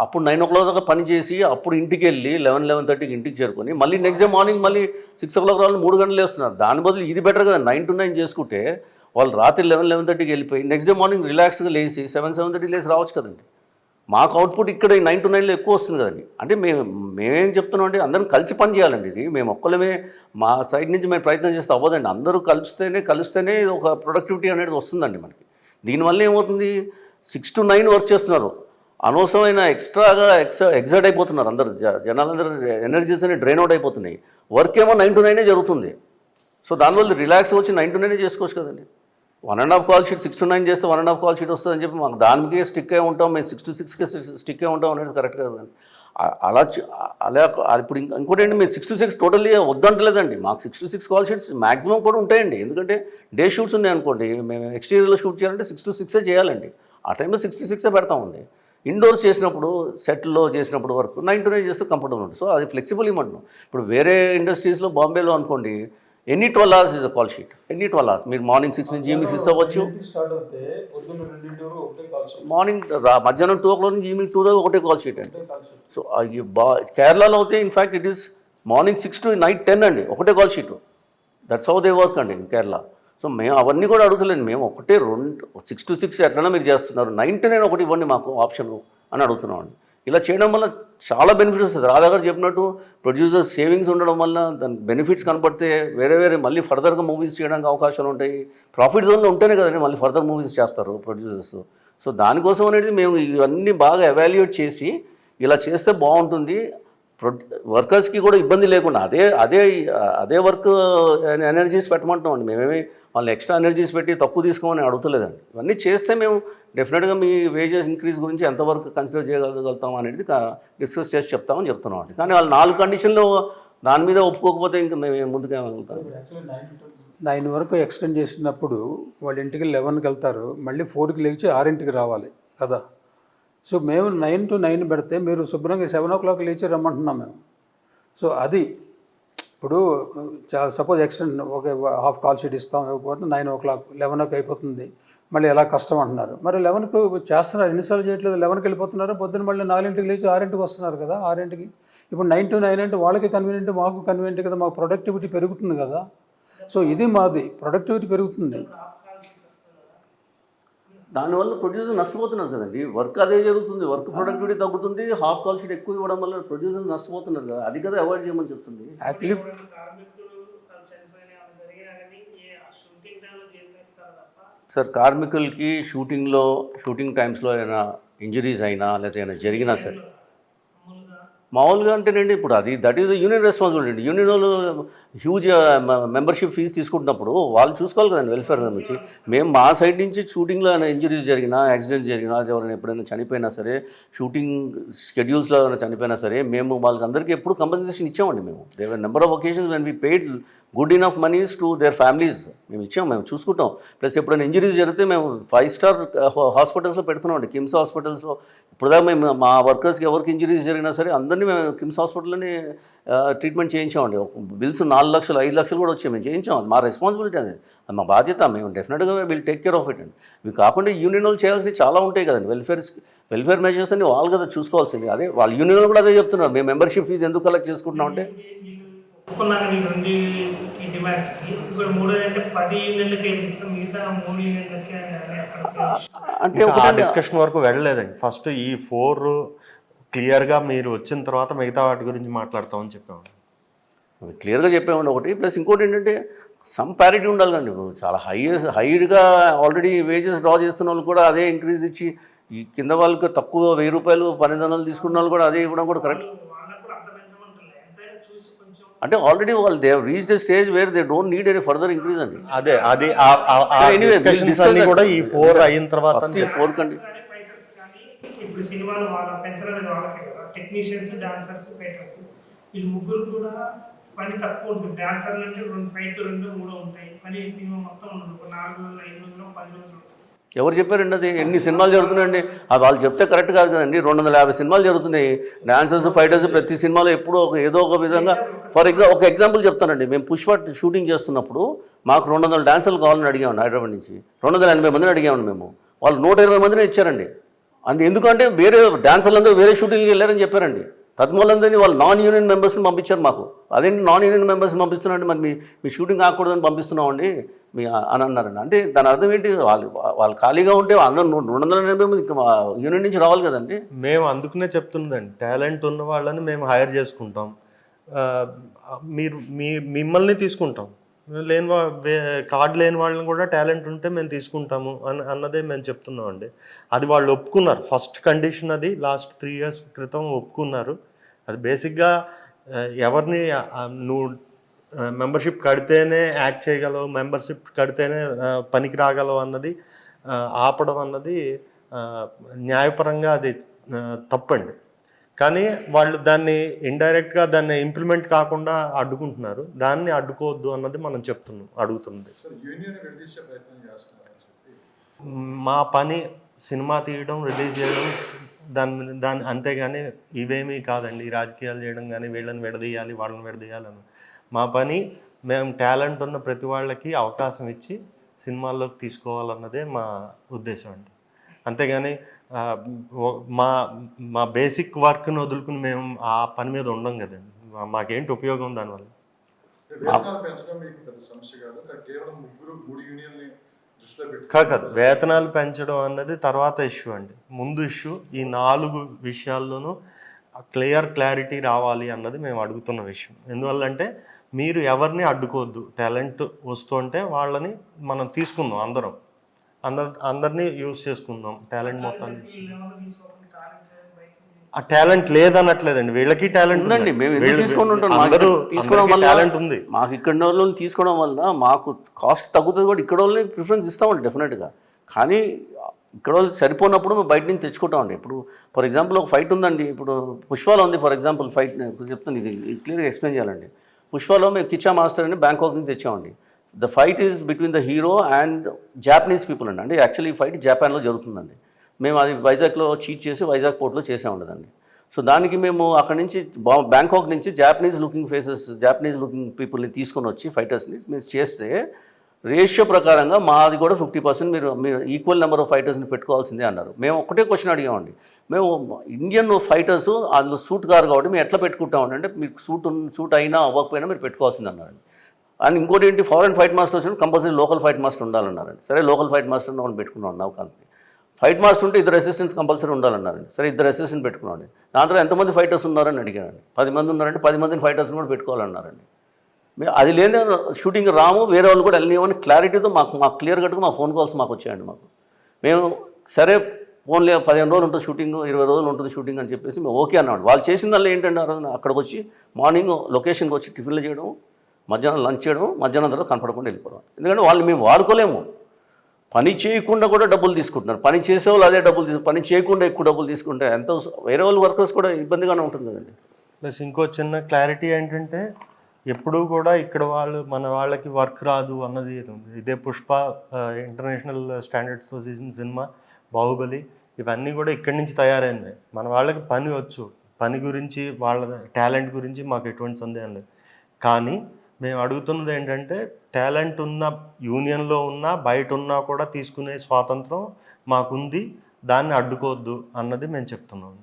అప్పుడు 9 o'clock దాకా పని చేసి అప్పుడు ఇంటికి వెళ్ళి 11-11:30కి ఇంటికి చేరుకొని మళ్ళీ నెక్స్ట్ డే మార్నింగ్ మళ్ళీ 6 o'clock రావాలి 3 గంటలు వేస్తున్నారు. దాని బదులు ఇది బెటర్ కదా, 9 to 9 చేసుకుంటే వాళ్ళు రాత్రి 11-11:30కి వెళ్ళిపోయి నెక్స్ట్ డే మార్నింగ్ రిలాక్స్గా లేచి 7-7:30 లేచి రావచ్చు కదండి. మాకు అవుట్పుట్ ఇక్కడ 9 to 9లో ఎక్కువ వస్తుంది కదండి. అంటే మేమేం చెప్తున్నాం అంటే అందరం కలిసి పని చేయాలండి. ఇది మేము ఒక్కలమే మా సైడ్ నుంచి మేము ప్రయత్నం చేస్తే అవ్వదండి. అందరూ కలిస్తేనే ఒక ప్రొడక్టివిటీ అనేది వస్తుందండి మనకి. దీనివల్ల ఏమవుతుంది, 6 to 9 వర్క్ చేస్తున్నారు, అనవసరమైన ఎక్స్ట్రాగా ఎగ్జైట్ అయిపోతున్నారు అందరూ, జనాలందరూ ఎనర్జీస్ అనేవి డ్రైన్ అవుట్ అయిపోతున్నాయి. వర్క్ ఏమో 9 to 9 జరుగుతుంది. సో దానివల్ల రిలాక్స్ వచ్చి 9 to 9 చేసుకోవచ్చు కదండి. 1.5 కాల్ షీట్ 6 to 9 చేస్తే 1.5 కాల్ షీట్ వస్తుందని చెప్పి మాకు దానికే స్టిక్ అయి ఉంటాం, మేము 6 to 6కే స్టిక్ అయి ఉంటాం అనేది కరెక్ట్ కదండి. అలా ఇప్పుడు ఇంకోటి ఏంటి, మేము 6 to 6 టోటల్లీ వద్దంటలేదండి. మాకు 6 to 6 కాల్ షీట్స్ మ్యాక్సిమం కూడా ఉంటాయండి. ఎందుకంటే డే షూట్స్ ఉన్నాయి అనుకోండి, మేము ఎక్స్టీరియర్లో షూట్ చేయాలంటే 6 to 6 చేయాలండి. ఆ టైంలో 6 to 6 పెడతామండి. ఇండోర్స్ చేసినప్పుడు సెట్లో చేసినప్పుడు వరకు 9 to 9 చేస్తే కంఫర్టబుల్ ఉంటుంది. సో అది ఫ్లెక్సిబుల్ ఇవ్వమంటున్నాం. ఇప్పుడు వేరే ఇండస్ట్రీస్లో బాంబేలో అనుకోండి any 12 hours is a call sheet, any 12 hours. మీరు మార్నింగ్ 6 నుంచి ఈవినింగ్ 6 అవ్వచ్చు, మార్నింగ్ మధ్యాహ్నం 2 o'clock నుంచి ఈవినింగ్ 2 దాకా ఒకటే కాల్ షీట్ అండి. సో కేరళలో అయితే in fact it is morning 6 to night 10 అండి, ఒకటే call sheet. That's how they work అండి ఇన్ కేరళ. సో మేము అవన్నీ కూడా అడుగుతలేండి, మేము ఒకటే 6 to 6 ఎట్లన్నా మీరు చేస్తున్నారు, 9 to 9 ఒకటి ఇవ్వండి మాకు ఆప్షన్ అని అడుగుతున్నాం అండి. ఇలా చేయడం వల్ల చాలా బెనిఫిట్స్ వస్తుంది. రాధా గారు చెప్పినట్టు ప్రొడ్యూసర్స్ సేవింగ్స్ ఉండడం వల్ల దాని బెనిఫిట్స్ కనపడితే వేరే మళ్ళీ ఫర్దర్గా మూవీస్ చేయడానికి అవకాశాలు ఉంటాయి. ప్రాఫిట్ జోన్లో ఉంటేనే కదండి మళ్ళీ ఫర్దర్ మూవీస్ చేస్తారు ప్రొడ్యూసర్స్. సో దానికోసం అనేది మేము ఇవన్నీ బాగా ఎవాల్యుయేట్ చేసి ఇలా చేస్తే బాగుంటుంది, వర్కర్స్కి కూడా ఇబ్బంది లేకుండా అదే వర్క్ ఎనర్జీస్ పెట్టమంటాం అండి. మేమేమి వాళ్ళు ఎక్స్ట్రా ఎనర్జీస్ పెట్టి తక్కువ తీసుకోమని అడుగుతలేదండి. ఇవన్నీ చేస్తే మేము డెఫినెట్గా మీ వేజెస్ ఇంక్రీజ్ గురించి ఎంతవరకు కన్సిడర్ చేయగలుగుతాం అనేది డిస్కస్ చేసి చెప్తామని చెప్తున్నాం అండి. కానీ వాళ్ళు 4 కండిషన్లు దాని మీద ఒప్పుకోకపోతే ఇంకా మేము ముందుకు వెళ్తాం. 9 వరకు ఎక్స్టెండ్ చేసినప్పుడు వాళ్ళు ఇంటికి 11కి వెళ్తారు, మళ్ళీ 4కి లేచి 6ంటికి రావాలి కదా. సో మేము 9 to 9 పెడితే మీరు శుభ్రంగా 7 o'clock లేచి రమ్మంటున్నాం మేము. సో అది ఇప్పుడు సపోజ్ ఎక్స్టెండ్ ఒక హాఫ్ కాల్ షీట్ ఇస్తాం, ఇవ్వకపోతే 9 o'clock 11కి అయిపోతుంది, మళ్ళీ ఎలా కష్టం అంటున్నారు. మరి 11కి చేస్తున్నారు, ఎన్నిసార్లు చేయట్లేదు, 11కి వెళ్ళిపోతున్నారు, పొద్దున్న మళ్ళీ 4ంటికి లేచి 6ంటికి వస్తున్నారు కదా, 6ంటికి. ఇప్పుడు 9 to 9 అంటే వాళ్ళకి కన్వీనియంట్, మాకు కన్వీనియంట్ కదా, మాకు ప్రొడక్టివిటీ పెరుగుతుంది కదా. సో ఇది మాది ప్రొడక్టివిటీ పెరుగుతుంది. దానివల్ల ప్రొడ్యూసర్ నష్టపోతున్నారు కదండి, వర్క్ అదే జరుగుతుంది, వర్క్ ప్రొడక్టివిటీ తగ్గుతుంది, హాఫ్ కాల్ షీట్ ఎక్కువ ఇవ్వడం వల్ల ప్రొడ్యూసర్స్ నష్టపోతున్నారు కదా. అది కదా అవాయిడ్ చేయమని చెప్తుంది. యాక్చువల్లీ సార్ కార్మికులకి షూటింగ్ టైమ్స్లో ఏమైనా ఇంజరీస్ అయినా లేకపోతే ఏమైనా జరిగినా సార్ మామూలుగా అంటేనండి ఇప్పుడు that is the union responsibility అండి. యూనియన్ వాళ్ళు హ్యూజ్ మెంబర్షిప్ ఫీజు తీసుకుంటున్నప్పుడు వాళ్ళు చూసుకోవాలి కదండి వెల్ఫేర్ నుంచి. మేము మా సైడ్ నుంచి షూటింగ్లో ఏమైనా ఇంజరీస్ జరిగినా, యాక్సిడెంట్స్ జరిగినా, ఎవరైనా ఎప్పుడైనా చనిపోయినా సరే, షూటింగ్ షెడ్యూల్స్లో ఏమైనా చనిపోయినా సరే, మేము వాళ్ళకి అందరికీ ఎప్పుడు కంపెన్సేషన్ ఇచ్చామండి. మేము there were number of occasions when we paid good enough moneys to their families మేము ఇచ్చాం, మేము చూసుకుంటాం. ప్లస్ ఎప్పుడైనా ఇంజరీస్ జరిగితే మేము 5-star హాస్పిటల్స్లో పెడుతున్నామండి, కిమ్స్ హాస్పిటల్స్లో. ఇప్పుడుదాకా మేము మా వర్కర్స్కి ఎవరికి ఇంజరీస్ జరిగినా సరే అందరినీ మేము కిమ్స్ హాస్పిటల్లోనే ట్రీట్మెంట్ చేయించామండి. బిల్స్ 4 లక్షలు 5 లక్షలు కూడా వచ్చాయి, మేము చేయించాం. మా రెస్పాన్సిబిలిటీ అది మా బాధ్యత. మేము డెఫినెట్గా will take care of it అండి. ఇవి కాకుండా యూనియన్ వాళ్ళు చేయాల్సినవి చాలా ఉంటాయి కదండి. వెల్ఫేర్ మెజర్స్ అన్ని వాళ్ళు కదా చూసుకోవాల్సింది. అదే వాళ్ళ యూనియన్ కూడా అదే చెప్తున్నారు, మేము మెంబర్షిప్ ఫీజు ఎందుకు కలెక్ట్ చేసుకుంటున్నాం అంటే ఆ డిస్కషన్ వరకు వెళ్ళలేదండి. ఫస్ట్ ఈ 4 క్లియర్గా మీరు వచ్చిన తర్వాత మిగతా వాటి గురించి మాట్లాడతామని చెప్పాము. క్లియర్గా చెప్పామండి ఒకటి. ప్లస్ ఇంకోటి ఏంటంటే సమ్ ప్యారిటీ ఉండాలి కండి. చాలా హైగా ఆల్రెడీ వేజెస్ డ్రా చేస్తున్న వాళ్ళు కూడా అదే ఇంక్రీజ్ ఇచ్చి, ఈ కింద వాళ్ళకి తక్కువ 1000 రూపాయలు 1200 తీసుకున్న వాళ్ళు కూడా అదే ఇవ్వడం కూడా కరెక్ట్. అంటే ఆల్రెడీ వాళ్ళు they reached a stage where they don't need any further increase అండి. అదే కూడా ఈ 4 అయిన తర్వాత 4 కండి. ఇప్పుడు సినిమాలు వాళ్ళ పెంచడానికి వాళ్ళకే కదా, టెక్నీషియన్స్, డాన్సర్స్, ఫైటర్స్ వీళ్ళు ముగ్గురు కూడా పని తక్కువ ఉంటుంది. డాన్సర్లు అంటే 2 ఫైట్లు 2-3 ఉంటాయి, పని సినిమా మొత్తం ఉండదు. 4 రోజులు 5 రోజులు 10 రోజులు. ఎవరు చెప్పారండి అది? ఎన్ని సినిమాలు జరుగుతున్నాయండి? అది వాళ్ళు చెప్తే కరెక్ట్ కాదు కదండి. 250 సినిమాలు జరుగుతున్నాయి. డాన్సర్స్, ఫైటర్స్ ప్రతి సినిమాలో ఎప్పుడో ఏదో ఒక విధంగా. ఒక ఎగ్జాంపుల్ చెప్తానండి. మేము పుష్ప షూటింగ్ చేస్తున్నప్పుడు మాకు 200 డాన్సర్లు కావాలని అడిగామండి. హైదరాబాద్ నుంచి 280 మందిని అడిగామండి మేము. వాళ్ళు 120 మందిని ఇచ్చారండి. ఎందుకంటే వేరే డాన్సర్లందరూ వేరే షూటింగ్కి వెళ్ళారని చెప్పారండి. తద్మూలందని వాళ్ళు నాన్ యూనియన్ మెంబర్స్ని పంపించారు మాకు. అదేంటి నాన్ యూనియన్ మెంబర్స్ని పంపిస్తున్నారండి, మరి మీ షూటింగ్ ఆగకూడదని పంపిస్తున్నామండి మీ అని అన్నారండి. అంటే దాని అర్థం ఏంటి? వాళ్ళు ఖాళీగా ఉంటే అందరూ 280 మంది యూనియన్ నుంచి రావాలి కదండి. మేము అందుకునే చెప్తున్నదండి, టాలెంట్ ఉన్న వాళ్ళని మేము హైర్ చేసుకుంటాం, మిమ్మల్ని తీసుకుంటాం, కార్డు లేని వాళ్ళని కూడా టాలెంట్ ఉంటే మేము తీసుకుంటాము అన్నదే మేము చెప్తున్నామండి. అది వాళ్ళు ఒప్పుకున్నారు. ఫస్ట్ కండిషన్ అది లాస్ట్ 3 years క్రితం ఒప్పుకున్నారు. అది బేసిక్గా ఎవరిని నువ్వు మెంబర్షిప్ కడితేనే యాక్ట్ చేయగలవు, మెంబర్షిప్ కడితేనే పనికి రాగలవు అన్నది ఆపడం అన్నది న్యాయపరంగా అది తప్పండి. కానీ వాళ్ళు దాన్ని ఇండైరెక్ట్గా దాన్ని ఇంప్లిమెంట్ కాకుండా అడ్డుకుంటున్నారు. దాన్ని అడ్డుకోవద్దు అన్నది మనం అడుగుతుంది. మా పని సినిమా తీయడం, రిలీజ్ చేయడం, దాన్ని అంతేగాని ఇవేమీ కాదండి. రాజకీయాలు చేయడం కానీ వీళ్ళని విడదీయాలి వాళ్ళని విడదీయాలని. మా పని మేము టాలెంట్ ఉన్న ప్రతి వాళ్ళకి అవకాశం ఇచ్చి సినిమాల్లోకి తీసుకోవాలన్నదే మా ఉద్దేశం అండి. అంతేగాని మా బేసిక్ వర్క్ని వదులుకుని మేము ఆ పని మీద ఉండం కదండి. మాకేంటి ఉపయోగం దానివల్ల? కాదు, వేతనాలు పెంచడం అన్నది తర్వాత ఇష్యూ అండి. ముందు ఇష్యూ ఈ 4 విషయాల్లోనూ క్లారిటీ రావాలి అన్నది మేము అడుగుతున్న విషయం. ఎందువల్లంటే మీరు ఎవరిని అడ్డుకోవద్దు. టాలెంట్ వస్తుంటే వాళ్ళని మనం తీసుకుందాం, అందరినీ యూజ్ చేసుకుందాం. టాలెంట్ మొత్తాన్ని ఆ టాలెంట్ లేదనట్లేదండి, వీళ్ళకి టాలెంట్ ఉందండి. మేము టాలెంట్ ఉంది. మాకు ఇక్కడ వాళ్ళని తీసుకోవడం వల్ల మాకు కాస్ట్ తగ్గుతుంది కూడా. ఇక్కడ వాళ్ళని ప్రిఫరెన్స్ ఇస్తామండి డెఫినెట్గా. కానీ ఇక్కడ వాళ్ళు సరిపోయినప్పుడు మేము బయట నుంచి తెచ్చుకుంటామండి. ఇప్పుడు ఫర్ ఎగ్జాంపుల్ ఒక ఫైట్ ఉందండి. ఇప్పుడు పుష్పలో ఉంది ఫర్ ఎగ్జాంపుల్ ఫైట్ చెప్తాను, ఇది క్లియర్గా ఎక్స్ప్లెయిన్ చేయాలండి. పుష్పలో మేము కిచ్చా మాస్టర్ అని బ్యాంకాక్ నుంచి తెచ్చామండి. The fight is between the hero and Japanese people అండి. అంటే యాక్చువల్లీ ఈ ఫైట్ జపాన్లో జరుగుతుందండి. మేము అది వైజాగ్లో చీట్ చేసి వైజాగ్ పోర్ట్లో చేసామండి. సో దానికి మేము అక్కడ నుంచి బ్యాంకాక్ నుంచి జాపనీస్ లుకింగ్ పీపుల్ని తీసుకొని వచ్చి ఫైటర్స్ని మీరు చేస్తే రేషియో ప్రకారంగా మాది కూడా 50% మీరు ఈక్వల్ నెంబర్ ఆఫ్ ఫైటర్స్ని పెట్టుకోవాల్సిందే అన్నారు. మేము ఒకటే క్వశ్చన్ అడిగామండి. మేము ఇండియన్ ఫైటర్స్ అందులో సూట్ కారు కాబట్టి మేము ఎట్లా పెట్టుకుంటామండి అంటే మీకు సూట్ అయినా అవ్వకపోయినా మీరు పెట్టుకోవాల్సింది అన్నారండి. అండ్ ఇంకోటి ఏంటి, ఫారెన్ ఫైట్ మాస్టర్ వచ్చినప్పుడు కంపల్సరీ లోకల్ ఫైట్ మాస్టర్ ఉండాలన్నారండి. సరే లోకల్ ఫైట్ మాస్టర్ మనం పెట్టుకున్నాం నౌకానికి. ఫైట్ మాస్టర్ ఉంటే 2 అసిస్టెంట్స్ కంపల్సరీ ఉండాలన్నారండి. సరే 2 అసిస్టెంట్ పెట్టుకున్నాండి. దాంట్లో ఎంతమంది ఫైటర్స్ ఉన్నారని అడిగానండి. 10 మంది ఉన్నారంటే 10 మందిని ఫైటర్స్ని కూడా పెట్టుకోవాలన్నారండి. అది లేదా షూటింగ్ రాము, వేరే వాళ్ళు కూడా వెళ్ళనివ్వని క్లారిటీతో మాకు క్లియర్ కట్గా మా ఫోన్ కాల్స్ మాకు వచ్చాయండి. మేము సరే ఫోన్లే 15 రోజులు ఉంటుంది షూటింగ్, 20 రోజులు ఉంటుంది షూటింగ్ అని చెప్పేసి మేము ఓకే అన్నాడు. వాళ్ళు చేసిన దానిలో ఏంటంటే అక్కడికి వచ్చి మార్నింగ్ లొకేషన్కి వచ్చి టిఫిన్లు చేయడం, మధ్యాహ్నం లంచ్ చేయడం, మధ్యాహ్నం తర్వాత కనపడకుండా వెళ్ళిపోవడం. ఎందుకంటే వాళ్ళు మేము వాడుకోలేము. పని చేయకుండా కూడా డబ్బులు తీసుకుంటున్నారు. పని చేసేవాళ్ళు అదే డబ్బులు పని చేయకుండా ఎక్కువ డబ్బులు తీసుకుంటే ఎంత వేరే వాళ్ళు వర్కర్స్ కూడా ఇబ్బందిగానే ఉంటుంది కదండి. ప్లస్ ఇంకో చిన్న క్లారిటీ ఏంటంటే ఎప్పుడూ కూడా ఇక్కడ మన వాళ్ళకి వర్క్ రాదు అన్నది. ఇదే పుష్ప ఇంటర్నేషనల్ స్టాండర్డ్స్తో చేసిన సినిమా, బాహుబలి, ఇవన్నీ కూడా ఇక్కడి నుంచి తయారైనవి. మన వాళ్ళకి పని వచ్చు, పని గురించి వాళ్ళ టాలెంట్ గురించి మాకు ఎటువంటి సందేహం లేదు. కానీ మేము అడుగుతున్నది ఏంటంటే టాలెంట్ ఉన్న యూనియన్లో ఉన్నా బయట ఉన్నా కూడా తీసుకునే స్వాతంత్రం మాకుంది, దాన్ని అడ్డుకోవద్దు అన్నది మేము చెప్తున్నాం.